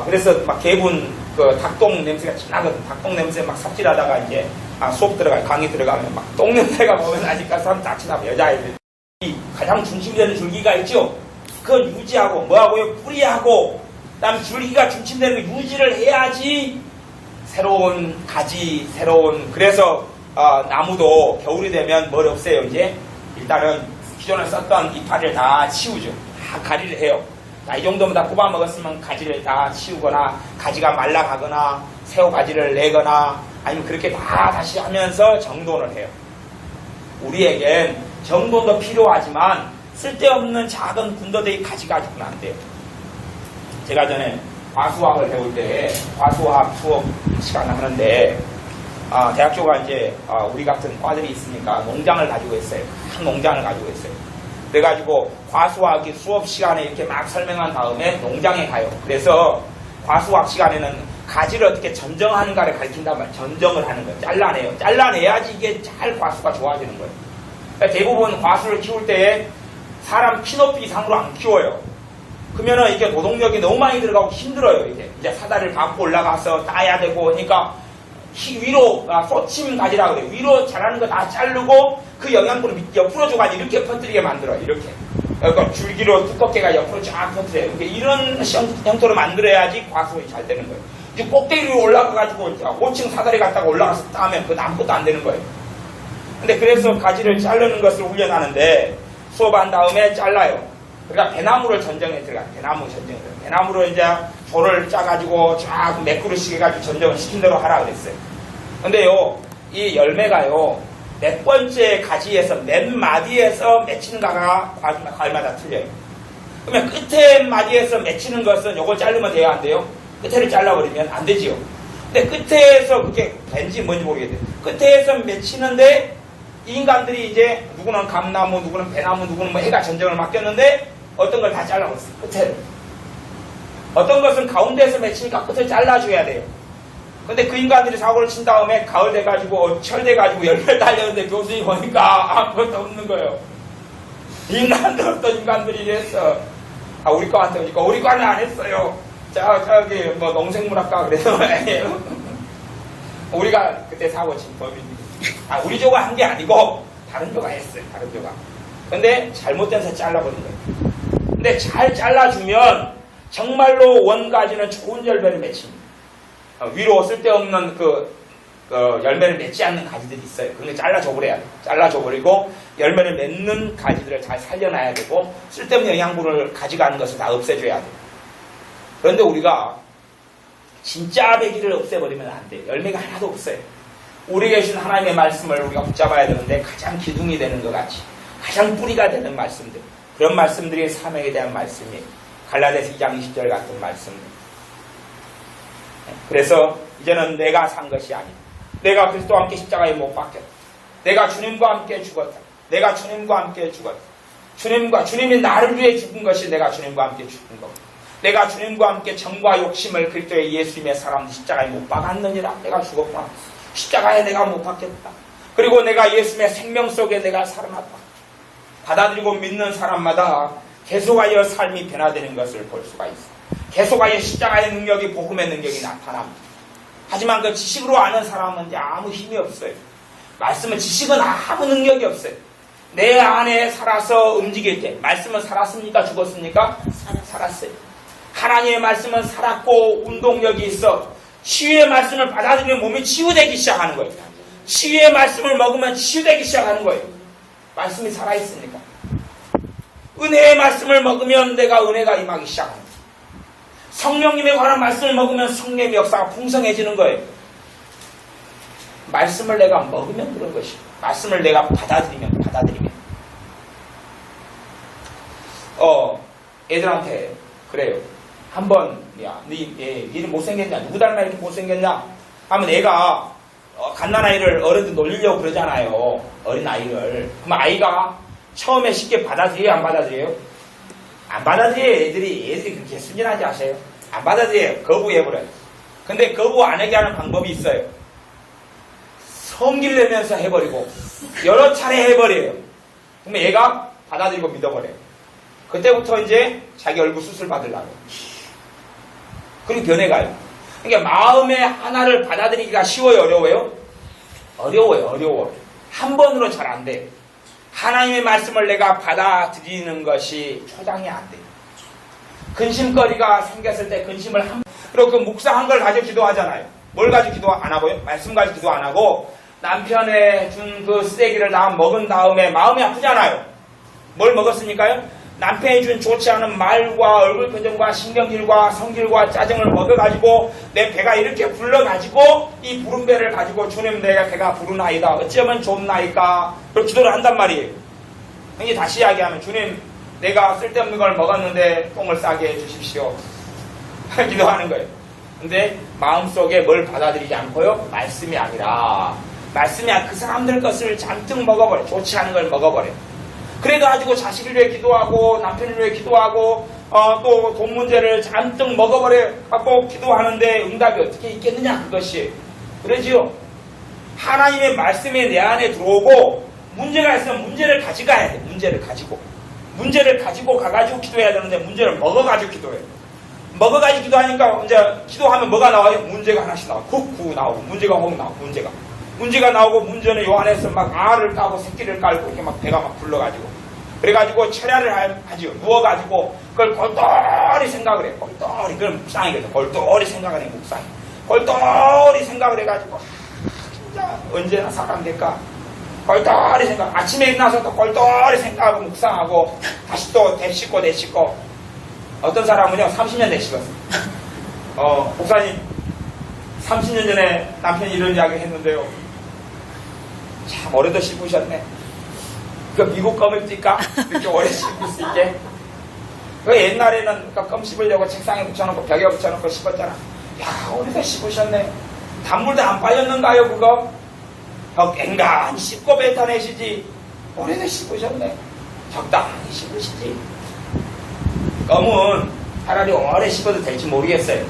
그래서 막 개분 닭똥 냄새가 진하거든. 닭똥 냄새 막 삽질하다가 이제 수업 들어가요. 강의 들어가면 막 똥 냄새가 보면 아직까지 사람 자칫하고 여자애들 가장 중심이 되는 줄기가 있죠. 그걸 유지하고 뭐하고요? 뿌리하고 그다음 줄기가 중심되는 거 유지를 해야지 새로운 가지, 그래서 나무도 겨울이 되면 뭘 없애요? 이제 일단은 기존에 썼던 이파리를 다 치우죠. 다 가리를 해요. 자, 이 정도면 다 뽑아 먹었으면 가지를 다 치우거나 가지가 말라가거나 새우 가지를 내거나 아니면 그렇게 다 다시 하면서 정돈을 해요. 우리에겐 정돈도 필요하지만 쓸데없는 작은 군더더기 가지 가지고는 안 돼요. 제가 전에 과수학을 배울 때 과수학 수업 시간을 하는데 대학교가 이제 우리 같은 과들이 있으니까 농장을 가지고 있어요. 큰 농장을 가지고 있어요. 그래가지고 과수학이 수업 시간에 이렇게 막 설명한 다음에 농장에 가요. 그래서 과수학 시간에는 가지를 어떻게 전정하는가를 가르친단 말이에요. 전정을 하는 거예요. 잘라내요. 잘라내야지 이게 잘 과수가 좋아지는 거예요. 그러니까 대부분 과수를 키울 때 사람 키높이 이상으로 안 키워요. 그러면은 이게 노동력이 너무 많이 들어가고 힘들어요. 이제 사다리를 밟고 올라가서 따야 되고 그러니까 위로 쏟침 가지라 그래요. 위로 자라는 거 다 자르고 그 영양분을 옆으로 줘가지고 이렇게 퍼뜨리게 만들어요. 이렇게. 그러니까 줄기로 두껍게가 옆으로 쫙 퍼뜨려요. 이런 형태로 만들어야지 과수가 잘 되는 거예요. 이제 꼭대기로 올라가가지고 5층 사다리 갔다가 올라가서 따면 그건 아무것도 안 되는 거예요. 근데 그래서 가지를 자르는 것을 훈련하는데 수업한 다음에 잘라요. 그러니까 배나무를 전정해 들어가요. 배나무로 이제 돌을 짜가지고 쫙 매꾸르씩 해가지고 전정을 시킨 대로 하라 그랬어요. 근데요, 이 열매가요, 몇 번째 가지에서, 몇 마디에서 맺히는가가 과일마다 틀려요. 그러면 끝에 마디에서 맺히는 것은 요걸 자르면 돼요, 안 돼요? 끝에를 잘라버리면 안 되지요. 근데 끝에서 그게 왠지 뭔지 모르겠어요. 끝에서 맺히는데, 이 인간들이 이제, 누구는 감나무, 누구는 배나무, 누구는 뭐 해가 전정을 맡겼는데, 어떤 걸 다 잘라버렸어요. 끝에를. 어떤 것은 가운데에서 맺히니까 끝을 잘라줘야 돼요. 근데 그 인간들이 사고를 친 다음에 가을 돼가지고 철 돼가지고 열매 달렸는데 교수님 보니까 아무것도 없는 거예요. 인간들 어떤 인간들이 이랬어. 우리 과한테 오니까 우리 과는 안 했어요. 저기 뭐 농생물학과 그래서 아니에요. 우리가 그때 사고 친 법입니다. 우리 조가 한 게 아니고 다른 조가 했어요. 다른 조가. 근데 잘못돼서 잘라버린 거예요. 근데 잘 잘라주면 정말로 원가지는 좋은 열매를 맺힙니다. 위로 쓸데없는 열매를 맺지 않는 가지들이 있어요. 그걸 잘라줘버려야 돼요. 잘라줘버리고 열매를 맺는 가지들을 잘 살려놔야 되고 쓸데없는 영양분을 가져가는 것을 다 없애줘야 돼요. 그런데 우리가 진짜 배기를 없애버리면 안 돼요. 열매가 하나도 없어요. 우리 계신 하나님의 말씀을 우리가 붙잡아야 되는데 가장 기둥이 되는 것 같이 가장 뿌리가 되는 말씀들, 그런 말씀들이 사명에 대한 말씀이에요. 갈라디아서 2장 20절 같은 말씀들. 그래서 이제는 내가 산 것이 아니다. 내가 그리스도와 함께 십자가에 못 박혔다. 내가 주님과 함께 죽었다. 내가 주님과 함께 죽었다. 주님이 나를 위해 죽은 것이 내가 주님과 함께 죽은 거고. 내가 주님과 함께 정과 욕심을 그리스도의 예수님의 사람 십자가에 못 박았느니라. 내가 죽었구나. 십자가에 내가 못 박혔다. 그리고 내가 예수님의 생명 속에 내가 살아났다. 받아들이고 믿는 사람마다 계속하여 삶이 변화되는 것을 볼 수가 있어요. 계속하여 십자가의 능력이 복음의 능력이 나타납니다. 하지만 그 지식으로 아는 사람은 이제 아무 힘이 없어요. 말씀은 지식은 아무 능력이 없어요. 내 안에 살아서 움직일 때 말씀은 살았습니까? 죽었습니까? 살았어요. 하나님의 말씀은 살았고 운동력이 있어. 치유의 말씀을 받아들이면 몸이 치유되기 시작하는 거예요. 치유의 말씀을 먹으면 치유되기 시작하는 거예요. 말씀이 살아있으니까. 은혜의 말씀을 먹으면 내가 은혜가 임하기 시작합니다. 성령님에 관한 말씀을 먹으면 성령의 역사가 풍성해지는 거예요. 말씀을 내가 먹으면 그런 것이에요. 말씀을 내가 받아들이면. 애들한테 그래요. 한번 니는 못생겼냐? 누구 닮아 이렇게 못생겼냐? 하면 애가 갓난아이를 어른들 놀리려고 그러잖아요. 어린아이를. 그럼 아이가 처음에 쉽게 받아들여요? 안 받아들여요? 안 받아들여요. 애들이 그렇게 순진하지 않으세요? 안 받아들여요. 거부해버려요. 근데 거부 안 하게 하는 방법이 있어요. 성질 내면서 해버리고 여러 차례 해버려요. 그러면 얘가 받아들이고 믿어버려요. 그때부터 이제 자기 얼굴 수술 받으려고. 그리고 변해가요. 그러니까 마음의 하나를 받아들이기가 쉬워요? 어려워요? 어려워요. 한 번으로 잘 안 돼요. 하나님의 말씀을 내가 받아들이는 것이 초장이 안 돼요. 근심거리가 생겼을 때 근심을 그리고 그 묵상한 걸 가지고 기도하잖아요. 뭘 가지고 기도 안 하고요? 말씀 가지고 기도 안 하고 남편의 준 그 쓰레기를 다 먹은 다음에 마음이 아프잖아요. 뭘 먹었습니까요? 남편이 준 좋지 않은 말과 얼굴 표정과 신경질과 성질과 짜증을 먹어가지고 내 배가 이렇게 불러가지고 이 부른 배를 가지고 주님 내가 배가 부르나이다. 어찌하면 좋나이까? 그렇게 기도를 한단 말이에요. 형님 다시 이야기하면 주님 내가 쓸데없는 걸 먹었는데 똥을 싸게 해주십시오. 기도하는 거예요. 근데 마음속에 뭘 받아들이지 않고요. 말씀이 아니라 그 사람들 것을 잔뜩 먹어버려. 좋지 않은 걸 먹어버려. 그래가지고 자식을 위해 기도하고 남편을 위해 기도하고 또 돈 문제를 잔뜩 먹어버려 갖고 기도하는데 응답이 어떻게 있겠느냐 그것이. 그러지요. 하나님의 말씀이 내 안에 들어오고 문제가 있으면 문제를 가져가야 돼. 문제를 가지고 가가지고 기도해야 되는데 문제를 먹어가지고 기도해. 먹어가지고 기도하니까 이제 기도하면 뭐가 나와요? 문제가 하나씩 나와. 쿡쿡 나오고 문제가 혹 나오고 문제가 나오고 문제는 요 안에서 막 알을 까고 새끼를 깔고 이렇게 막 배가 막 불러가지고 그래가지고 철야를 하지요. 누워가지고 그걸 골똘히 생각을 해. 골똘히 그럼 묵상이거든. 골똘히 생각을 해. 묵상이. 골똘히 생각을 해가지고 진짜 언제나 사람 될까? 골똘히 생각. 아침에 일어나서 또 골똘히 생각하고 묵상하고 다시 또 내씻고 어떤 사람은요 30년 내씻었어. 목사님 30년 전에 남편이 이런 이야기 했는데요. 참 오래도 씹으셨네. 그 미국 껌을 뛸까? 이렇게 오래 씹을 수 있게. 그 옛날에는 그 껌 씹으려고 책상에 붙여놓고 벽에 붙여놓고 씹었잖아. 야 오래도 씹으셨네. 단물도 안 빠졌는가요 그거? 앵간히 씹고 뱉어내시지. 오래도 씹으셨네. 적당히 씹으시지. 껌은 차라리 오래 씹어도 될지 모르겠어요.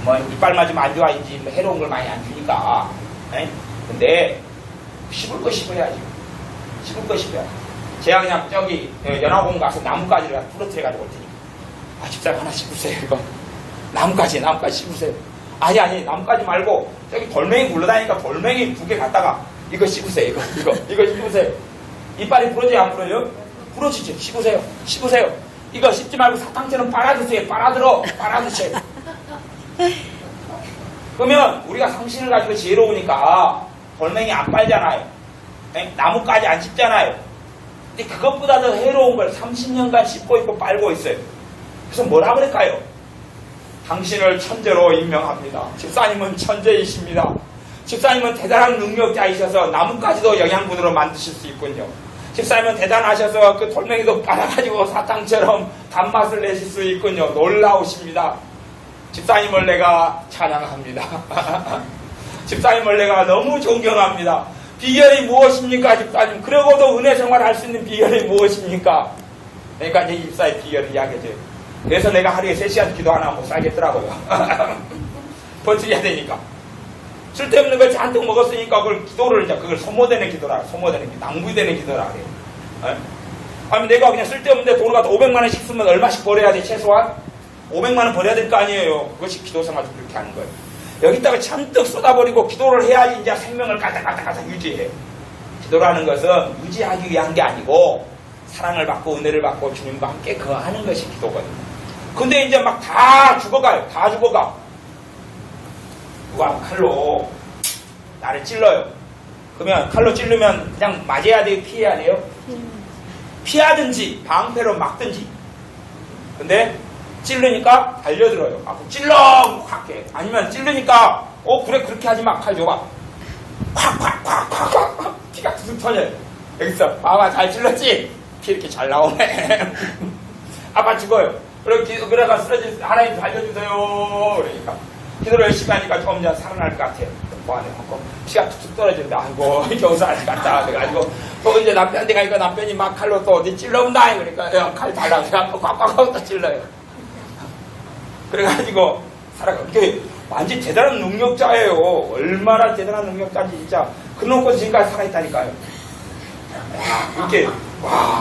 뭐 이빨 맞으면 안 좋아인지 뭐 해로운 걸 많이 안 주니까. 에? 근데 씹을 거 씹어야지. 제가 그냥 저기 연화공 가서 나뭇가지를 부러뜨려가지고 올 테니까 집사람 하나 씹으세요 이거. 나뭇가지 씹으세요. 아니 나뭇가지 말고 저기 돌멩이 굴러다니니까 돌멩이 2개 갖다가 이거 씹으세요. 이거 씹으세요. 이빨이 부러져요 안 부러져요? 부러지죠. 씹으세요. 이거 씹지 말고 사탕처럼 빨아드세요. 빨아드세요. 그러면 우리가 상신을 가지고 지혜로우니까 돌멩이 안 빨잖아요. 나뭇가지 안 씹잖아요. 근데 그것보다 더 해로운 걸 30년간 씹고 있고 빨고 있어요. 그래서 뭐라 그럴까요? 당신을 천재로 임명합니다. 집사님은 천재이십니다. 집사님은 대단한 능력자이셔서 나뭇가지도 영양분으로 만드실 수 있군요. 집사님은 대단하셔서 그 돌멩이도 빨아가지고 사탕처럼 단맛을 내실 수 있군요. 놀라우십니다. 집사님을 내가 찬양합니다. 집사님을 내가 너무 존경합니다. 비결이 무엇입니까 집사님? 그러고도 은혜 생활할 수 있는 비결이 무엇입니까? 그러니까 이제 집사의 비결을 이야기해줘요. 그래서 내가 하루에 3시간 기도 안 하면 못 살겠더라고요. 버티게 되니까. 쓸데없는 걸 잔뜩 먹었으니까 그걸 소모되는 기도라. 낭비되는 기도라 그래요. 아니 내가 그냥 쓸데없는데 돈을 갖다 500만 원씩 쓰면 얼마씩 벌어야 돼 최소한? 500만 원 벌어야 될 거 아니에요. 그것이 기도 생활도 그렇게 하는 거예요. 여기다가 잔뜩 쏟아버리고 기도를 해야지 이제 생명을 까닥까닥 유지해. 기도라는 것은 유지하기 위한 게 아니고 사랑을 받고 은혜를 받고 주님과 함께 거하는 것이 기도거든요. 근데 이제 막 다 죽어가요. 누가 칼로 나를 찔러요. 그러면 칼로 찔르면 그냥 맞아야 돼요? 피해야 돼요? 피하든지 방패로 막든지. 근데 찔르니까 달려들어요. 찔러! 확해. 아니면 찔르니까 그래 그렇게 하지마. 칼 줘봐. 콱 피가 툭툭 터져요. 여기서 아마 잘 찔렀지? 피 이렇게 잘 나오네. 아빠 죽어요. 그래가 쓰러질 하나님 살려주세요. 그러니까 기도를 열심히 하니까 조금 전 살아날 것 같아요. 뭐하네 하고 피가 툭툭 떨어진다. 아이고 겨우 살아날 것 같다. 그래가지고 또 이제 남편한테 가니까 남편이 막 칼로 또 어디 찔러온다. 그러니까 칼 달라고 해갖고 꽉꽉 또 찔러요. 그래가지고 이게 완전 대단한 능력자예요. 얼마나 대단한 능력자인지 진짜. 그놓고 지금까지 살아있다니까요. 이렇게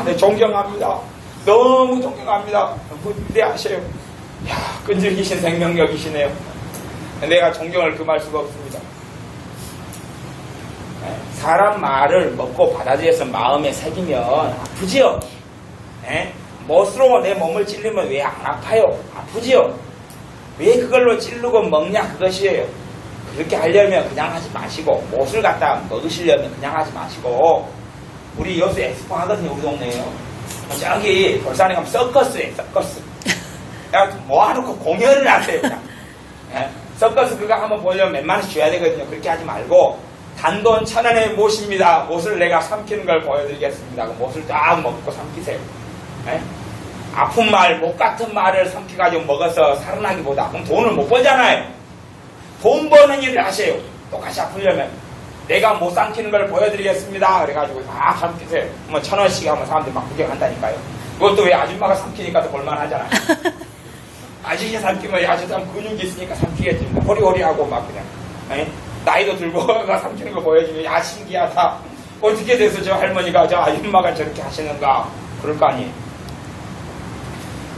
네, 존경합니다. 너무 존경합니다. 위대하셔요. 끈질기신 생명력이시네요. 내가 존경을 금할 수가 없습니다. 사람 말을 먹고 받아들여서 마음에 새기면 아프지요? 못으로 내 몸을 찔르면 왜 안 아파요? 아프지요? 왜 그걸로 찌르고 먹냐 그것이에요. 그렇게 하려면 그냥 하지 마시고, 못을 갖다 먹으시려면 그냥 하지 마시고, 우리 여수 엑스포 하거든요, 우리 동네에요. 저기 돌산에 가면 서커스에 서커스. 모아놓고 공연을 하세요, 그냥. 서커스 그거 한번 보려면 몇만 원씩 줘야 되거든요. 그렇게 하지 말고, 단돈 1,000원에 못입니다. 못을 내가 삼키는 걸 보여드리겠습니다. 그 못을 딱 먹고 삼키세요. 아픈 말, 못 같은 말을 삼키가지고 먹어서 살아나기보다, 그럼 돈을 못 벌잖아요. 돈 버는 일을 하세요. 똑같이 아프려면. 내가 못 삼키는 걸 보여드리겠습니다. 그래가지고 막 삼키세요. 뭐 1,000원씩 하면 사람들이 막 구경한다니까요. 그것도 왜 아줌마가 삼키니까 더 볼만하잖아요. 아저씨 삼키면 아저씨 사람 근육이 있으니까 삼키겠지. 호리호리하고 막 그냥. 나이도 들고 삼키는 거 보여주면 야 신기하다. 어떻게 돼서 저 할머니가 저 아줌마가 저렇게 하시는가. 그럴 거 아니에요.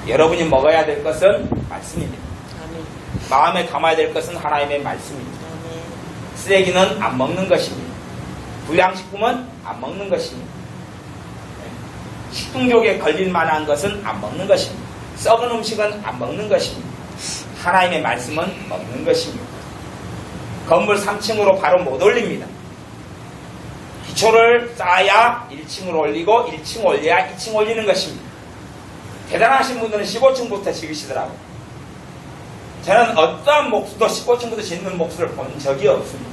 여러분이 먹어야 될 것은 말씀입니다. 아멘. 마음에 담아야 될 것은 하나님의 말씀입니다. 아멘. 쓰레기는 안 먹는 것입니다. 불량식품은 안 먹는 것입니다. 식중독에 걸릴 만한 것은 안 먹는 것입니다. 썩은 음식은 안 먹는 것입니다. 하나님의 말씀은 먹는 것입니다. 건물 3층으로 바로 못 올립니다. 기초를 쌓아야 1층으로 올리고 1층 올려야 2층 올리는 것입니다. 대단하신 분들은 15층부터 지으시더라고요. 저는 어떠한 목수도 15층부터 짓는 목수를 본 적이 없습니다.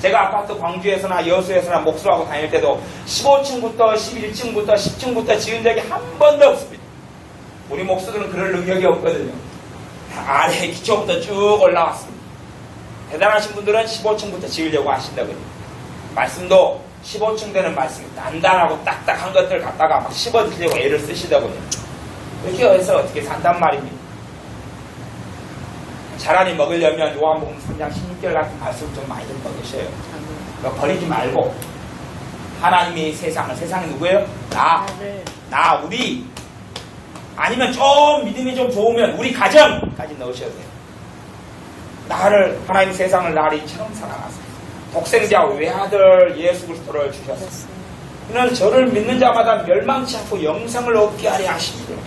제가 아파트 광주에서나 여수에서나 목수하고 다닐 때도 15층부터 11층부터 10층부터 지은 적이 한 번도 없습니다. 우리 목수들은 그럴 능력이 없거든요. 아래 기초부터 쭉 올라왔습니다. 대단하신 분들은 15층부터 지으려고 하신다고요. 말씀도 15층 되는 말씀이 단단하고 딱딱한 것들 갖다가 막 씹어드리려고 애를 쓰시더군요. 이렇게 해서 어떻게 산단 말입니다. 차라리 먹으려면 요한복음 3장 16절 같은 말씀 좀 많이 좀 먹으셔요. 버리지 말고 하나님이 세상이 누구예요? 나 우리 아니면 좀 믿음이 좀 좋으면 우리 가정까지 넣으셔야 돼요. 나를 하나님 세상을 나리처럼 사랑하세요. 독생자 외아들 예수 그리스도를 주셨습니다. 그는 저를 믿는 자마다 멸망치 않고 영생을 얻게 하려 하십니다.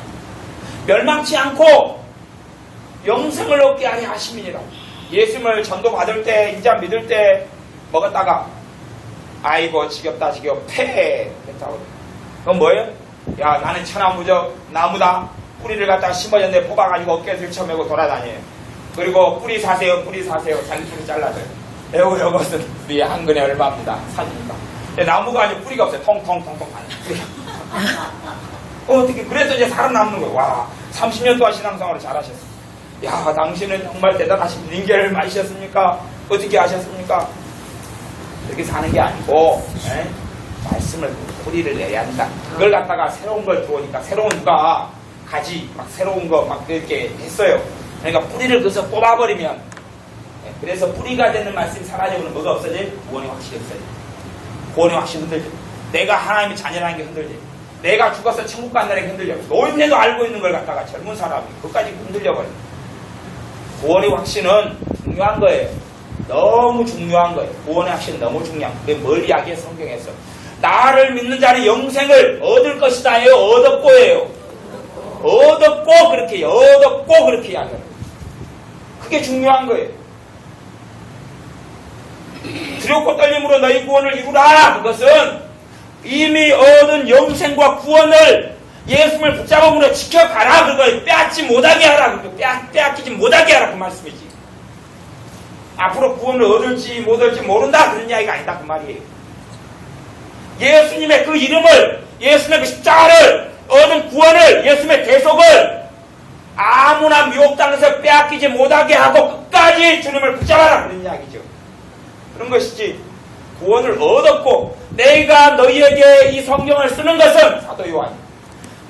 멸망치 않고 영생을 얻게 하려 하십니다. 예수님을 전도받을 때 인자 믿을 때 먹었다가 아이고 지겹다 패 했다고. 그건 뭐예요? 야 나는 천하무적 나무다. 뿌리를 갖다가 심어졌는데 뽑아가지고 어깨에 들쳐매고 돌아다녀요. 그리고 뿌리 사세요 자기 뿌리 잘라줘요. 에고 이것은 우리 한 근에 얼마입니다. 산입니다. 나무가 아니고 뿌리가 없어요. 통통통통 어떻게 그래서 이제 살아남는 거예요. 와 30년 동안 신앙생활을 잘하셨어요. 야 당신은 정말 대단하신 링겔을 마셨습니까? 어떻게 하셨습니까? 그렇게 사는 게 아니고 말씀을 뿌리를 내야 한다. 그걸 갖다가 새로운 걸 들어오니까 새로운 누가 가지 막 새로운 거 막 이렇게 했어요. 그러니까 뿌리를 그래서 뽑아버리면 그래서 뿌리가 되는 말씀이 사라져버리면 뭐가 없어져요? 구원의 확신이 없어져요. 구원의 확신이 흔들려. 내가 하나님의 자녀라는 게 흔들려. 내가 죽어서 천국 간다는 게 흔들려. 노인네도 알고 있는 걸 갖다가 젊은 사람이 그것까지 흔들려버려. 구원의 확신은 중요한 거예요. 너무 중요한 거예요. 구원의 확신은 너무 중요한 거예요. 뭘 이야기해 성경에서. 나를 믿는 자는 영생을 얻을 것이다예요. 얻었고예요. 얻었고 그렇게 이야기해요. 그게 중요한 거예요. 두렵고 떨림으로 너희 구원을 이루라. 그것은 이미 얻은 영생과 구원을 예수님을 붙잡음으로 지켜가라. 그걸 빼앗지 못하게 하라. 빼앗기지 못하게 하라. 그 말씀이지. 앞으로 구원을 얻을지 못 얻을지 모른다. 그런 이야기가 아니다. 그 말이에요. 예수님의 그 이름을, 예수님의 그 십자가를, 얻은 구원을, 예수님의 대속을 아무나 미혹당해서 빼앗기지 못하게 하고 끝까지 주님을 붙잡아라. 그런 이야기죠. 그런 것이지. 구원을 얻었고 내가 너희에게 이 성경을 쓰는 것은 사도 요한이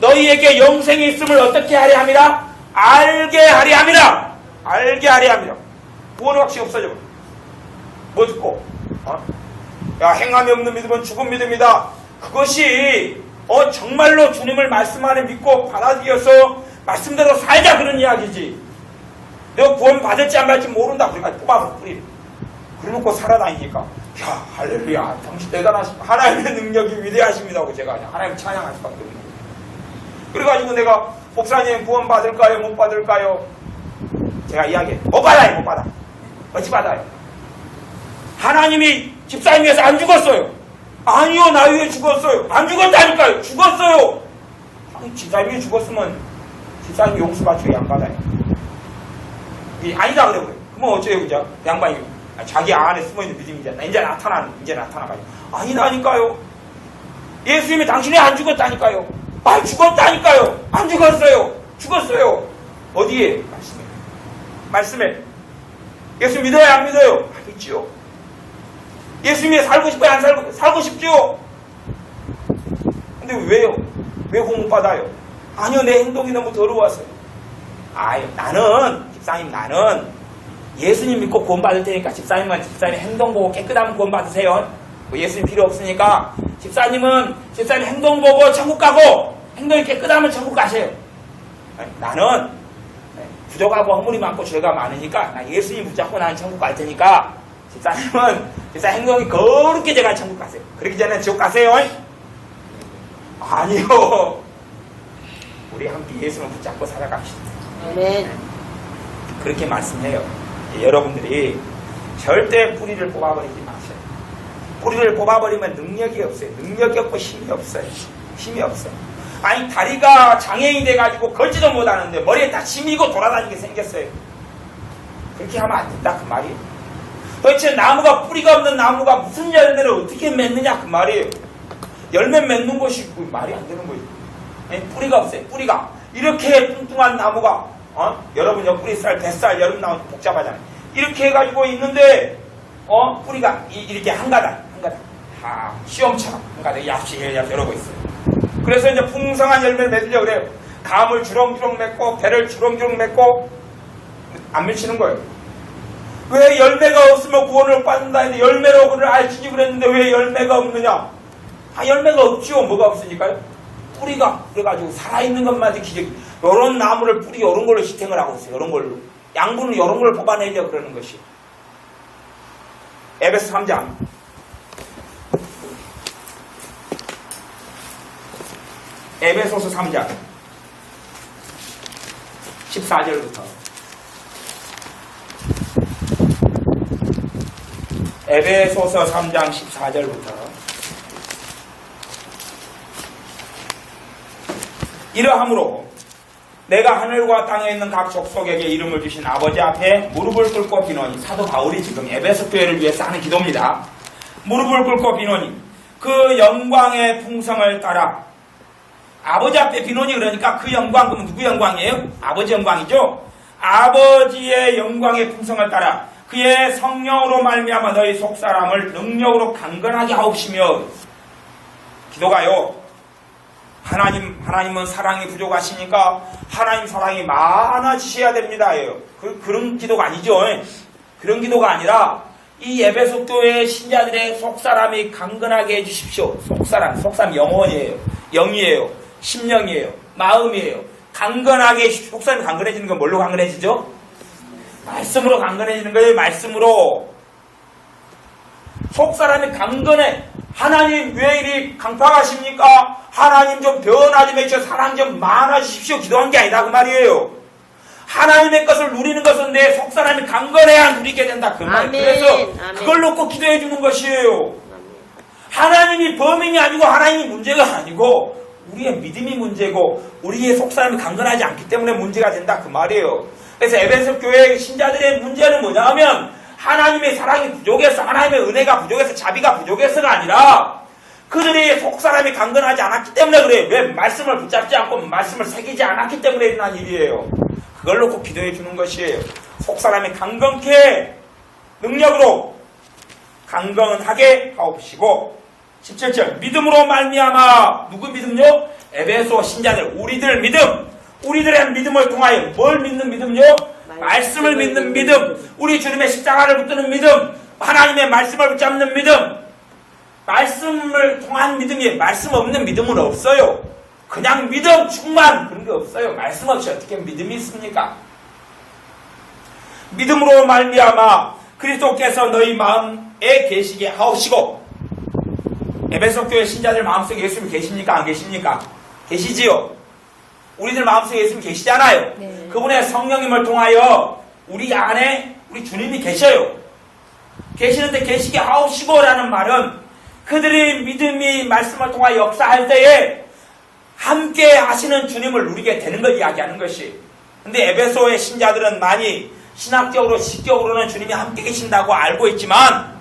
너희에게 영생이 있음을 어떻게 하려 함이라? 알게 하려 함이라. 알게 하려 함이라. 구원의 확신이 없어져. 뭐 듣고? 야 행함이 없는 믿음은 죽은 믿음이다. 그것이 정말로 주님을 말씀 안에 믿고 받아들여서 말씀대로 살자 그런 이야기지. 내가 구원 받을지 안 받을지 모른다. 그러니까 뽑아서 뿌리. 그러놓고 살아다니니까 야 할렐루야 당신 대단하십니다. 하나님의 능력이 위대하십니다고 제가 하나님 찬양할 수밖에 없는 거예요. 그래가지고 내가 목사님 구원 받을까요? 못 받을까요? 제가 이야기해. 못 받아요. 못 받아. 어찌 받아요? 하나님이 집사님 위해서 안 죽었어요. 아니요 나 위해 죽었어요. 안 죽었다니까요. 죽었어요. 아니 집사님 위해 죽었으면 집사님 용서받죠. 안 받아요. 아니다 그래. 그러면 어째요 그죠? 양반이 자기 안에 숨어있는 믿음이잖아. 이제 나타나가지고 아니다니까요. 예수님이 당신이 안 죽었다니까요. 아 죽었다니까요. 안 죽었어요. 죽었어요. 어디에? 말씀에. 예수 믿어요 안 믿어요? 믿지요. 예수님이 살고 싶어요 안 살고 싶지요. 근데 왜요? 왜 공부 받아요? 아니요 내 행동이 너무 더러웠어요. 아유 나는 집사님 나는 예수님 믿고 구원 받을 테니까 집사님 행동 보고 깨끗하면 구원 받으세요. 뭐 예수님 필요 없으니까 집사님 행동 보고 천국 가고 행동이 깨끗하면 천국 가세요. 나는 부족하고 허물이 많고 죄가 많으니까 나 예수님 붙잡고 나는 천국 갈 테니까 집사 행동이 거룩게 제가 천국 가세요. 그러기 전에 지옥 가세요. 아니요. 우리 함께 예수님 붙잡고 살아갑시다. 아멘. 그렇게 말씀해요. 여러분들이 절대 뿌리를 뽑아버리지 마세요. 뿌리를 뽑아버리면 능력이 없어요. 능력이 없고 힘이 없어요. 힘이 없어요. 아니 다리가 장애인이 돼가지고 걷지도 못하는데 머리에 다 침이고 돌아다니게 생겼어요. 그렇게 하면 안 된다 그 말이에요. 도대체 나무가 뿌리가 없는 나무가 무슨 열매를 어떻게 맺느냐 그 말이에요. 열매 맺는 것이 그 말이 안 되는 거예요. 아니, 뿌리가 없어요. 뿌리가 이렇게 뚱뚱한 나무가 여러분 여 뿌리살 뱃살 여름 나무 복잡하잖아요. 이렇게 해가지고 있는데 뿌리가 이렇게 한 가닥 시험처럼 한 가닥 얍시 열어고 있어요. 그래서 이제 풍성한 열매를 맺으려고 그래요. 감을 주렁주렁 맺고 배를 주렁주렁 맺고 안 맺히는 거예요. 왜 열매가 없으면 구원을 받는다 했는데 열매로 그를 알지지 그랬는데 왜 열매가 없느냐? 열매가 없지요. 뭐가 없으니까요? 뿌리가 그래가지고 살아있는 것만 기적. 요런 나무를 뿌리 요런 걸로 지탱을 하고 있어요. 요런 걸로 양분을 요런 걸 뽑아내려고 그러는 것이. 에베소 3장 에베소서 3장 14절부터 에베소서 3장 14절부터 이러함으로 내가 하늘과 땅에 있는 각 족속에게 이름을 주신 아버지 앞에 무릎을 꿇고 비노니 사도 바울이 지금 에베소 교회를 위해서 하는 기도입니다. 무릎을 꿇고 비노니 그 영광의 풍성을 따라 아버지 앞에 비노니 그러니까 그 영광 그러면 누구 영광이에요? 아버지 영광이죠. 아버지의 영광의 풍성을 따라 그의 성령으로 말미암아 너희 속사람을 능력으로 강건하게 하옵시며 기도가요. 하나님은 사랑이 부족하시니까 하나님 사랑이 많아지셔야 됩니다. 그런 기도가 아니죠. 그런 기도가 아니라 이 에베소 교회 신자들의 속사람이 강건하게 해주십시오. 속사람 영혼이에요. 영이에요. 심령이에요. 마음이에요. 강건하게 속사람이 강건해지는 건 뭘로 강건해지죠? 말씀으로 강건해지는 거예요. 말씀으로. 속사람이 강건해. 하나님 왜 이리 강팍하십니까? 하나님 좀 변하지 마시오. 사랑 좀 많아지십시오. 기도한 게 아니다 그 말이에요. 하나님의 것을 누리는 것은 내 속사람이 강건해야 누리게 된다 그 말. 그래서 그걸 놓고 기도해 주는 것이에요. 하나님이 범인이 아니고 하나님이 문제가 아니고 우리의 믿음이 문제고 우리의 속사람이 강건하지 않기 때문에 문제가 된다 그 말이에요. 그래서 에베소 교회 신자들의 문제는 뭐냐면 하나님의 사랑이 부족해서 하나님의 은혜가 부족해서 자비가 부족해서가 아니라 그들의 속사람이 강건하지 않았기 때문에 그래요. 왜 말씀을 붙잡지 않고 말씀을 새기지 않았기 때문에 일어난 일이에요. 그걸 놓고 기도해 주는 것이에요. 속사람이 강건케 능력으로 강건하게 하옵시고 17절 믿음으로 말미암아 누구 믿음요? 에베소 신자들 우리들 믿음 우리들의 믿음을 통하여 뭘 믿는 믿음요? 말씀을 믿는 믿음 우리 주님의 십자가를 붙드는 믿음 하나님의 말씀을 붙잡는 믿음 말씀을 통한 믿음이 말씀 없는 믿음은 없어요. 그냥 믿음 충만 그런 게 없어요. 말씀 없이 어떻게 믿음이 있습니까? 믿음으로 말미암아 그리스도께서 너희 마음에 계시게 하옵시고. 에베소 교회 신자들 마음속에 예수님 계십니까? 안 계십니까? 계시지요. 우리들 마음속에 예수님 계시잖아요. 네. 그분의 성령님을 통하여 우리 안에 우리 주님이 계셔요. 계시는데 계시게 하옵시고라는 말은 그들의 믿음이 말씀을 통하여 역사할 때에 함께 하시는 주님을 누리게 되는 걸 이야기하는 것이. 근데 에베소의 신자들은 많이 신학적으로 식적으로는 주님이 함께 계신다고 알고 있지만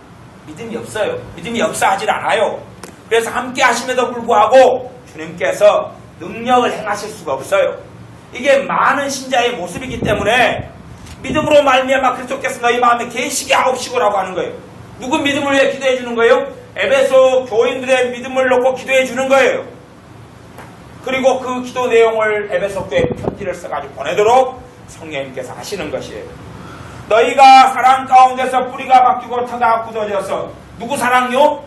믿음이 없어요. 믿음이 역사하지 않아요. 그래서 함께 하심에도 불구하고 주님께서 능력을 행하실 수가 없어요. 이게 많은 신자의 모습이기 때문에 믿음으로 말미암아 그리스도께서 너희 마음에 계시게 하옵시고라고 하는 거예요. 누구 믿음을 위해 기도해 주는 거예요? 에베소 교인들의 믿음을 놓고 기도해 주는 거예요. 그리고 그 기도 내용을 에베소 교회에 편지를 써가지고 보내도록 성령님께서 하시는 것이에요. 너희가 사랑 가운데서 뿌리가 바뀌고 터가 굳어져서 누구 사랑요?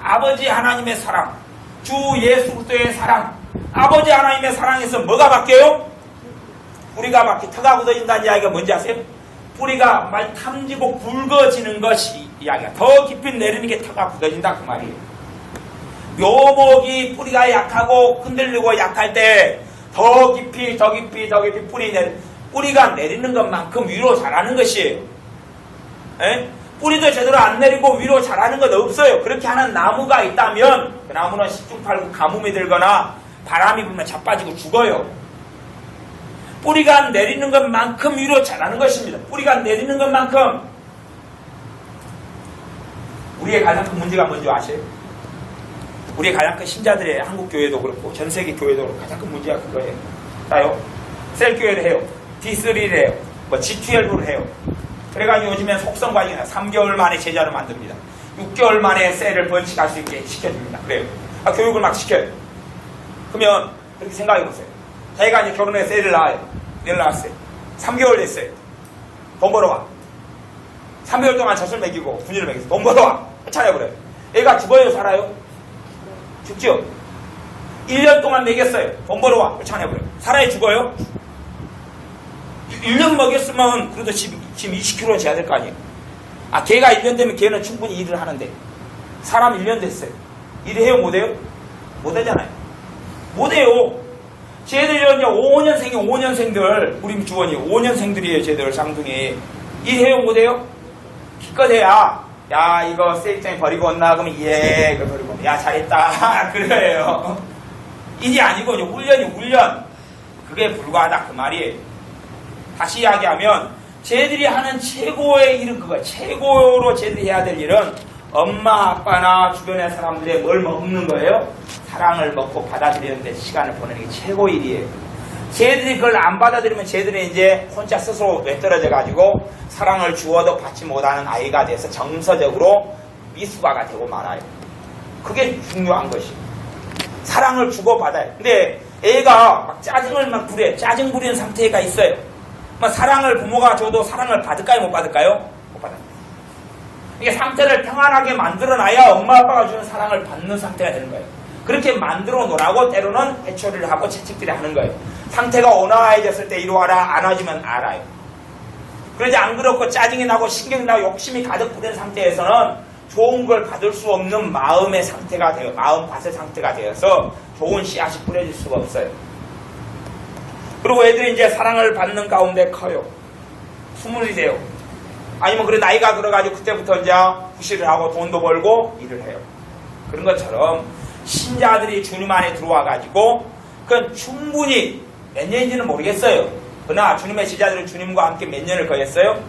아버지 하나님의 사랑, 주 예수 그리스도의 사랑. 아버지 하나님의 사랑에서 뭐가 바뀌어요? 뿌리가 바뀌고 터가 굳어진다는 이야기가 뭔지 아세요? 뿌리가 말 탐지고 굵어지는 것이 이야기가 더 깊이 내리는 게 터가 굳어진다 그 말이에요. 묘목이 뿌리가 약하고 흔들리고 약할 때 더 깊이 뿌리가 내리는 것만큼 위로 자라는 것이에요. 에? 뿌리도 제대로 안 내리고 위로 자라는 건 없어요. 그렇게 하는 나무가 있다면 그 나무는 10중 8구 가뭄이 들거나 바람이 불면 자빠지고 죽어요. 뿌리가 내리는 것만큼 위로 자라는 것입니다. 뿌리가 내리는 것만큼. 우리의 가장 큰 문제가 뭔지 아세요? 우리의 가장 큰 신자들의 한국 교회도 그렇고 전 세계 교회도 그렇고 가장 큰 문제가 그거예요. 자요, 셀교회를 해요. D3를 해요. 뭐 G12를 해요. 그래가지고 요즘엔 속성관리나 3개월 만에 제자를 만듭니다. 6개월 만에 셀을 번식할 수 있게 시켜줍니다. 그래요. 교육을 막 시켜요. 그러면 그렇게 생각해보세요. 자기가 이제 결혼해서 셀을 낳아요. 애를 낳았어요. 3개월 됐어요. 돈 벌어와. 3개월 동안 젖을 먹이고 분유를 먹여서 돈 벌어와. 차려버려요. 애가 죽어요, 살아요? 죽죠? 1년 동안 먹였어요. 돈 벌어와. 차려버려요. 살아요, 죽어요? 1년 먹였으면 그래도 지금 20kg 재야 될 거 아니에요. 걔가 1년 되면 걔는 충분히 일을 하는데 사람 1년 됐어요. 일해요, 못해요? 못하잖아요. 못해요. 쟤들이 이제 5년생들 우리 주원이 5년생들이에요. 쟤들 쌍둥이. 일해요, 못해요? 기껏 해야 야 이거 세입장에 버리고 온나? 그러면 예 그거 버리고 야 잘했다 그래요. 일이 아니고 훈련. 그게 불과하다 그 말이에요. 다시 이야기하면 쟤들이 하는 최고의 일은 그거예요. 최고로 쟤들이 해야 될 일은 엄마 아빠나 주변의 사람들의 뭘 먹는 거예요? 사랑을 먹고 받아들이는데 시간을 보내는 게 최고 일이에요. 쟤들이 그걸 안 받아들이면 쟤들이 이제 혼자 스스로 외떨어져 가지고 사랑을 주어도 받지 못하는 아이가 돼서 정서적으로 미숙아가 되고 말아요. 그게 중요한 것이에요. 사랑을 주고받아요. 근데 애가 막 짜증을 막 부려 짜증 부리는 상태가 있어요. 사랑을 부모가 줘도 사랑을 받을까요? 못 받을까요? 못 받아요. 이게 상태를 평안하게 만들어놔야 엄마 아빠가 주는 사랑을 받는 상태가 되는 거예요. 그렇게 만들어 놓으라고 때로는 해초리를 하고 채찍질을 하는 거예요. 상태가 온화해졌을 때 이루어라 안아주면 알아요. 그러지 안 그렇고 짜증이 나고 신경이 나고 욕심이 가득 부른 상태에서는 좋은 걸 받을 수 없는 마음의 상태가 되어 마음밭의 상태가 되어서 좋은 씨앗이 뿌려질 수가 없어요. 그리고 애들이 이제 사랑을 받는 가운데 커요. 스물이 돼요. 아니면 그래 나이가 들어가지고 그때부터 이제 구실을 하고 돈도 벌고 일을 해요. 그런 것처럼 신자들이 주님 안에 들어와가지고 그건 충분히 몇 년인지는 모르겠어요. 그러나 주님의 제자들은 주님과 함께 몇 년을 거했어요?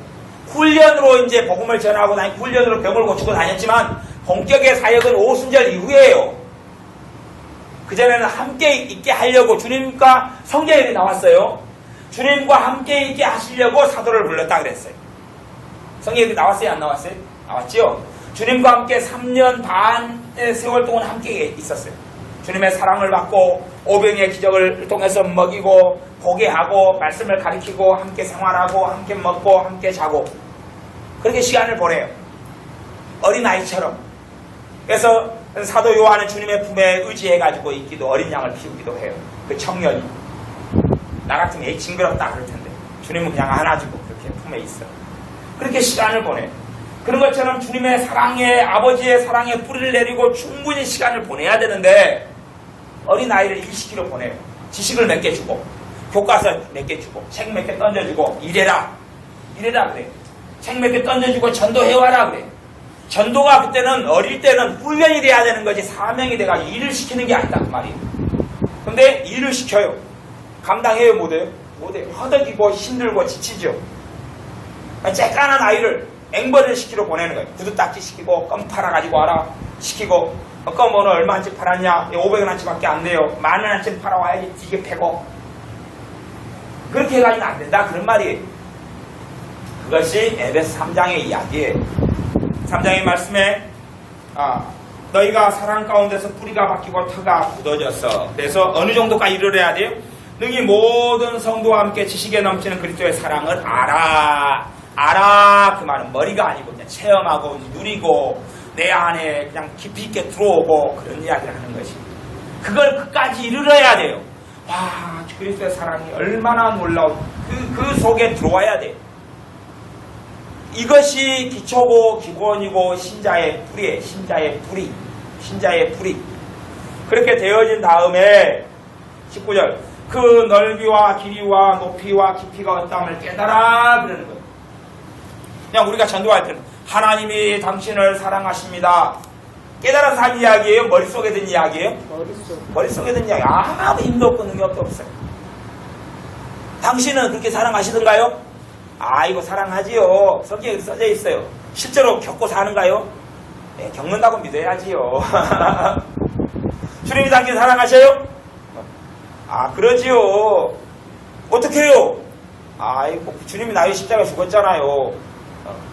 훈련으로 이제 복음을 전하고 다니고 훈련으로 병을 고치고 다녔지만 본격의 사역은 오순절 이후에요. 그전에는 함께 있게 하려고 주님과 성경에 나왔어요. 주님과 함께 있게 하시려고 사도를 불렀다 그랬어요. 성경에 나왔어요? 안 나왔어요? 나왔죠? 주님과 함께 3년 반의 세월 동안 함께 있었어요. 주님의 사랑을 받고 오병의 기적을 통해서 먹이고 보게 하고 말씀을 가르치고 함께 생활하고 함께 먹고 함께 자고 그렇게 시간을 보내요. 어린아이처럼. 그래서 사도 요한은 주님의 품에 의지해가지고 있기도 어린 양을 키우기도 해요. 그 청년이. 나 같으면 징그럽다 그럴 텐데 주님은 그냥 안아주고 그렇게 품에 있어. 그렇게 시간을 보내. 그런 것처럼 주님의 사랑에, 아버지의 사랑에 뿌리를 내리고 충분히 시간을 보내야 되는데 어린아이를 일시키로 보내요. 지식을 몇 개 주고 교과서 몇 개 주고 책 몇 개 던져주고 이래라 그래. 책 몇 개 던져주고 전도해와라 그래. 전도가 그때는 어릴 때는 훈련이 돼야 되는 거지 사명이 돼가지고 일을 시키는 게 아니다 그 말이에요. 근데 일을 시켜요. 감당해요 못해요? 못해요. 허덕이고 힘들고 지치죠. 쬐깐한 아이를 앵벌을 시키러 보내는 거예요. 구두 닦기 시키고 껌 팔아가지고 와라 시키고 껌 오늘 얼마한치 팔았냐? 500원한치 밖에 안 돼요. 10,000원한치 팔아와야지 되게 패고 그렇게 해가지고는 안 된다 그런 말이에요. 그것이 에베소 3장의 이야기예요. 3장의 말씀에 너희가 사랑 가운데서 뿌리가 박히고 터가 굳어졌어. 그래서 어느 정도까지 이르러야 돼요? 능히 모든 성도와 함께 지식에 넘치는 그리스도의 사랑을 알아. 그 말은 머리가 아니고 그냥 체험하고 누리고 내 안에 그냥 깊이 있게 들어오고 그런 이야기를 하는 것이. 그걸 끝까지 이르러야 돼요. 와, 그리스도의 사랑이 얼마나 놀라운 그 속에 들어와야 돼요. 이것이 기초고 기본이고 신자의 뿌리예요. 신자의 뿌리. 그렇게 되어진 다음에 19절 그 넓이와 길이와 높이와 깊이가 어떠함을 깨달아 그러는 거예요. 그냥 우리가 전도할 때는 하나님이 당신을 사랑하십니다. 깨달아서 한 이야기예요? 머릿속에 든 이야기예요? 머릿속에 든 이야기. 아무 힘도 없고 능력도 없어요. 당신은 그렇게 사랑하시던가요? 이거 사랑하지요. 성경에 써져 있어요. 실제로 겪고 사는가요? 네, 겪는다고 믿어야지요. 주님이 당신 사랑하셔요? 그러지요. 어떻게 해요? 주님이 나의 십자가 죽었잖아요.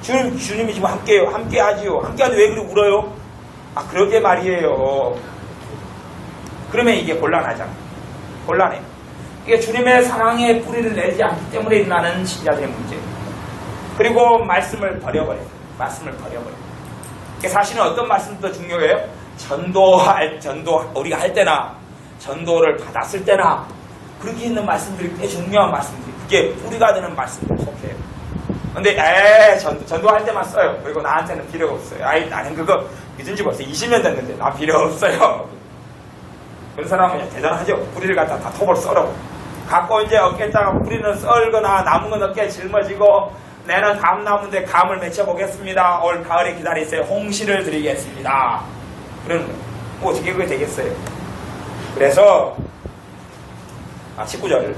주님이 지금 함께해요. 함께 하지요. 함께 하는데 왜 그리 울어요? 그러게 말이에요. 그러면 이게 곤란하잖아. 곤란해. 이게 주님의 사랑의 뿌리를 내지 않기 때문에 일어나는 신자들의 문제. 그리고 말씀을 버려버려요. 사실은 어떤 말씀도 중요해요? 전도, 우리가 할 때나, 전도를 받았을 때나, 그렇게 있는 말씀들이 꽤 중요한 말씀들이, 그게 뿌리가 되는 말씀들 속해요. 근데, 전도할 때만 써요. 그리고 나한테는 필요가 없어요. 나는 그거 믿은 지 벌써 20년 됐는데, 나 필요 없어요. 그런 사람은 그냥 대단하죠. 뿌리를 갖다 다 톱을 썰어. 갖고 이제 어깨에다가 뿌리는 썰거나 남은 건 어깨에 짊어지고, 내는 감 나무인데 감을 맺혀보겠습니다. 올 가을에 기다리세요. 홍시를 드리겠습니다. 그러는 거예요. 어떻게 그게 되겠어요? 그래서 19절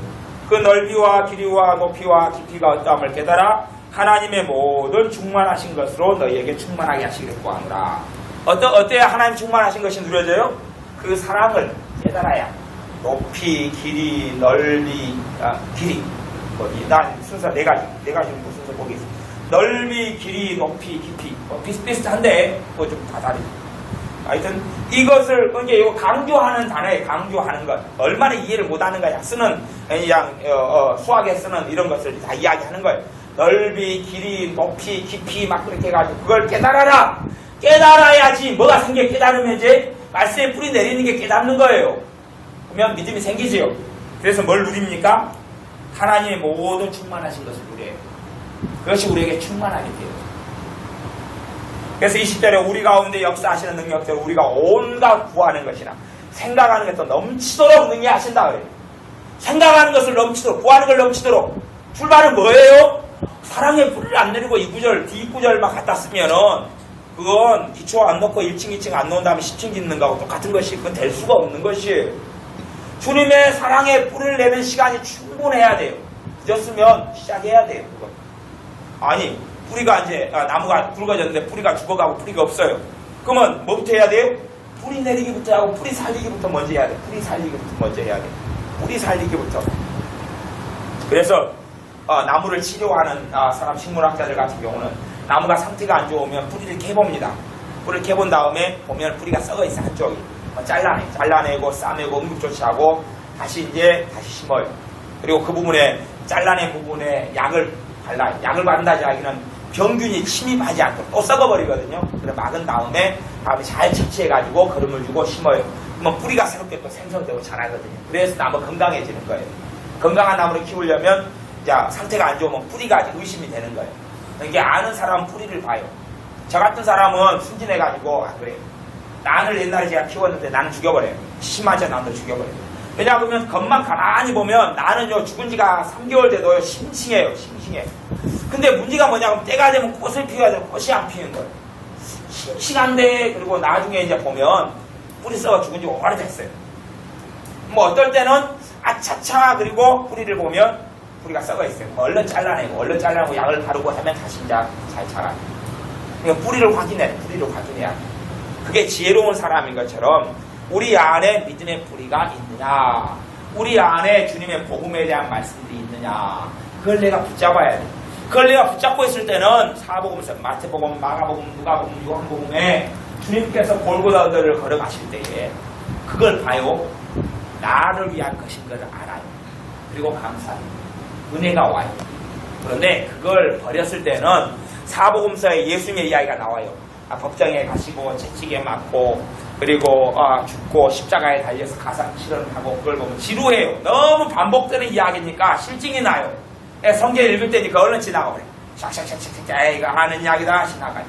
그 넓이와 길이와 높이와 깊이가 어떠함을 깨달아 하나님의 모든 충만하신 것으로 너희에게 충만하게 하시기를 구하노라. 어때야 하나님 충만하신 것이 누려져요? 그 사랑을 깨달아야 높이, 길이, 넓이, 길이 난 순서 네 가지 무슨 순서 보기 있습니다. 넓이, 길이, 높이, 깊이 비슷비슷한데 그거 좀 다 다르죠. 하여튼 이것을 이제 이거 강조하는 단어에 강조하는 것 얼마나 이해를 못하는 거야. 쓰는 그냥 수학에 쓰는 이런 것을 다 이야기하는 거예요. 넓이, 길이, 높이, 깊이 막 그렇게 해가지고 그걸 깨달아라. 깨달아야지 뭐가 생겨. 깨달으면 이제 말씀에 뿌리 내리는 게 깨닫는 거예요. 그러면 믿음이 생기지요. 그래서 뭘 누립니까? 하나님의 모든 충만하신 것을 누려요. 그것이 우리에게 충만하게 돼요. 그래서 20절에 우리 가운데 역사하시는 능력대로 우리가 온갖 구하는 것이나 생각하는 것도 넘치도록 능히하신다 그래요. 생각하는 것을 넘치도록, 구하는 걸 넘치도록. 출발은 뭐예요? 사랑의 뿌리를 안 내리고 이 구절, 뒷구절만 갖다 쓰면은 그건 기초 안 넣고 1층, 2층 안 넣은 다음에 10층 짓는 거하고 똑같은 것이 그건 될 수가 없는 것이에요. 주님의 사랑의 뿌리를 내는 시간이 충분해야 돼요. 늦었으면 시작해야 돼요. 그건. 아니 뿌리가 이제 나무가 굵어졌는데 뿌리가 죽어가고 뿌리가 없어요. 그러면 뭐부터 해야 돼요? 뿌리 내리기부터 하고 뿌리 살리기부터 먼저 해야 돼. 뿌리 살리기부터. 그래서 나무를 치료하는 사람 식물학자들 같은 경우는 나무가 상태가 안 좋으면 뿌리를 캐봅니다. 뿌리를 캐본 다음에 보면 뿌리가 썩어 있어 한쪽이. 잘라내고 싸매고 응급조치하고 다시 심어요. 그리고 그 부분에 잘라낸 부분에 약을 발라요. 약을 바른다지 하기는 병균이 침입하지 않도록 또 썩어버리거든요. 그래서 막은 다음에 잘 채취해가지고 거름을 주고 심어요. 그러면 뿌리가 새롭게 또 생성되고 자라거든요. 그래서 나무 건강해지는 거예요. 건강한 나무를 키우려면 상태가 안 좋으면 뿌리가 의심이 되는 거예요. 이게 아는 사람은 뿌리를 봐요. 저 같은 사람은 순진해가지고 그래. 난을 옛날에 제가 키웠는데 나는 죽여버려요. 심하지 난도 죽여버려요. 왜냐하면 겉만 가만히 보면 나는요 죽은 지가 3개월 돼도요 싱싱해요. 싱싱해. 근데 문제가 뭐냐면 때가 되면 꽃을 피워야 되는 꽃이 안 피는 거예요. 싱싱한데 그리고 나중에 이제 보면 뿌리 썩어 죽은 지 오래됐어요. 뭐 어떨 때는 아차차 그리고 뿌리를 보면 뿌리가 썩어 있어요. 얼른 잘라내고 약을 바르고 하면 다시 이제 잘 자라요. 그러니까 뿌리를 확인해야 돼. 그게 지혜로운 사람인 것처럼 우리 안에 믿음의 뿌리가 있느냐, 우리 안에 주님의 복음에 대한 말씀들이 있느냐, 그걸 내가 붙잡아야 돼. 그걸 내가 붙잡고 있을 때는 사복음서, 마태복음, 마가복음, 누가복음, 요한복음에 주님께서 골고다들을 걸어가실 때에 그걸 봐요. 나를 위한 것인 것을 알아요. 그리고 감사해요. 은혜가 와요. 그런데 그걸 버렸을 때는 사복음서에 예수님의 이야기가 나와요. 법정에 가시고 채찍에 맞고 그리고 죽고 십자가에 달려서 가상실현을 하고 그걸 보면 지루해요. 너무 반복되는 이야기니까 실증이 나요. 성경 읽을 때니까 얼른 지나가버려. 샥샥샥샥 이거 하는 이야기다 지나가요.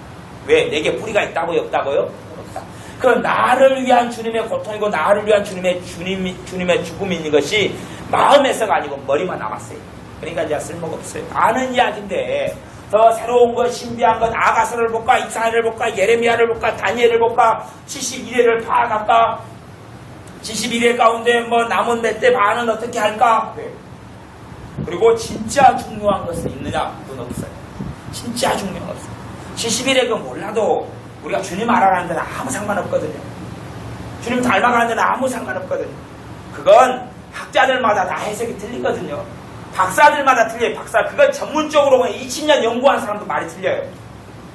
왜? 내게 뿌리가 있다고요? 없다고요? 없다. 그 나를 위한 주님의 고통이고 나를 위한 주님의 죽음인 것이 마음에서가 아니고 머리만 남았어요. 그러니까 이제 쓸모가 없어요. 아는 이야기인데 더 새로운 것, 신비한 것, 아가서를 볼까, 이사야를 볼까, 예레미야를 볼까, 다니엘을 볼까, 71회를 파악할까, 71회 가운데 뭐 남은 몇 대 반은 어떻게 할까? 네. 그리고 진짜 중요한 것은 있느냐? 그건 없어요. 진짜 중요한 것 없어요. 71회가 몰라도 우리가 주님 알아가는 데는 아무 상관없거든요. 주님 닮아가는 데는 아무 상관없거든요. 그건 학자들마다 다 해석이 틀리거든요. 박사들마다 틀려요. 그건 전문적으로 20년 연구한 사람도 말이 틀려요.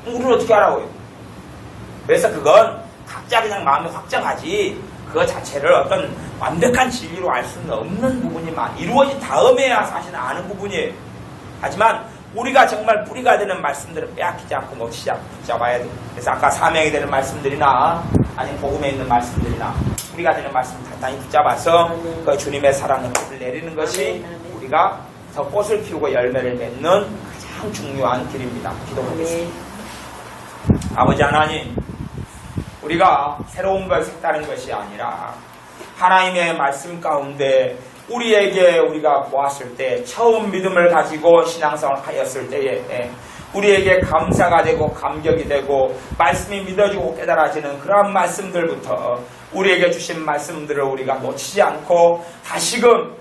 우리는 어떻게 알아요? 그래서 그건 각자 그냥 마음에 확정하지 그거 자체를 어떤 완벽한 진리로 알 수는 없는 부분이만 이루어진 다음에야 사실 아는 부분이에요. 하지만 우리가 정말 뿌리가 되는 말씀들을 빼앗기지 않고 놓치지 않고 붙잡아야 돼요. 그래서 아까 사명이 되는 말씀들이나 아니면 복음에 있는 말씀들이나 뿌리가 되는 말씀을 단단히 붙잡아서 그 주님의 사랑을 내리는 것이 우리가 더 꽃을 피우고 열매를 맺는 가장 중요한 길입니다. 기도하겠습니다. 아버지 하나님, 우리가 새로운 것, 색다른 것이 아니라 하나님의 말씀 가운데 우리가 보았을 때 처음 믿음을 가지고 신앙생활을 하였을 때에 우리에게 감사가 되고 감격이 되고 말씀이 믿어지고 깨달아지는 그러한 말씀들부터 우리에게 주신 말씀들을 우리가 놓치지 않고 다시금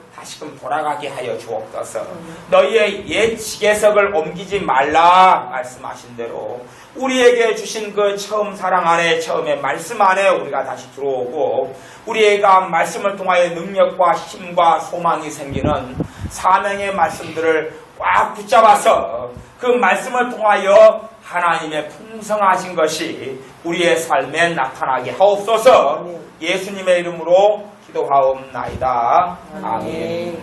돌아가게 하여 주옵소서. 너희의 옛 지계석을 옮기지 말라 말씀하신 대로 우리에게 주신 그 처음 사랑 안에 처음에 말씀 안에 우리가 다시 들어오고 우리가 말씀을 통하여 능력과 힘과 소망이 생기는 사명의 말씀들을 꽉 붙잡아서 그 말씀을 통하여 하나님의 풍성하신 것이 우리의 삶에 나타나게 하옵소서. 예수님의 이름으로 기도하옵나이다. 아멘.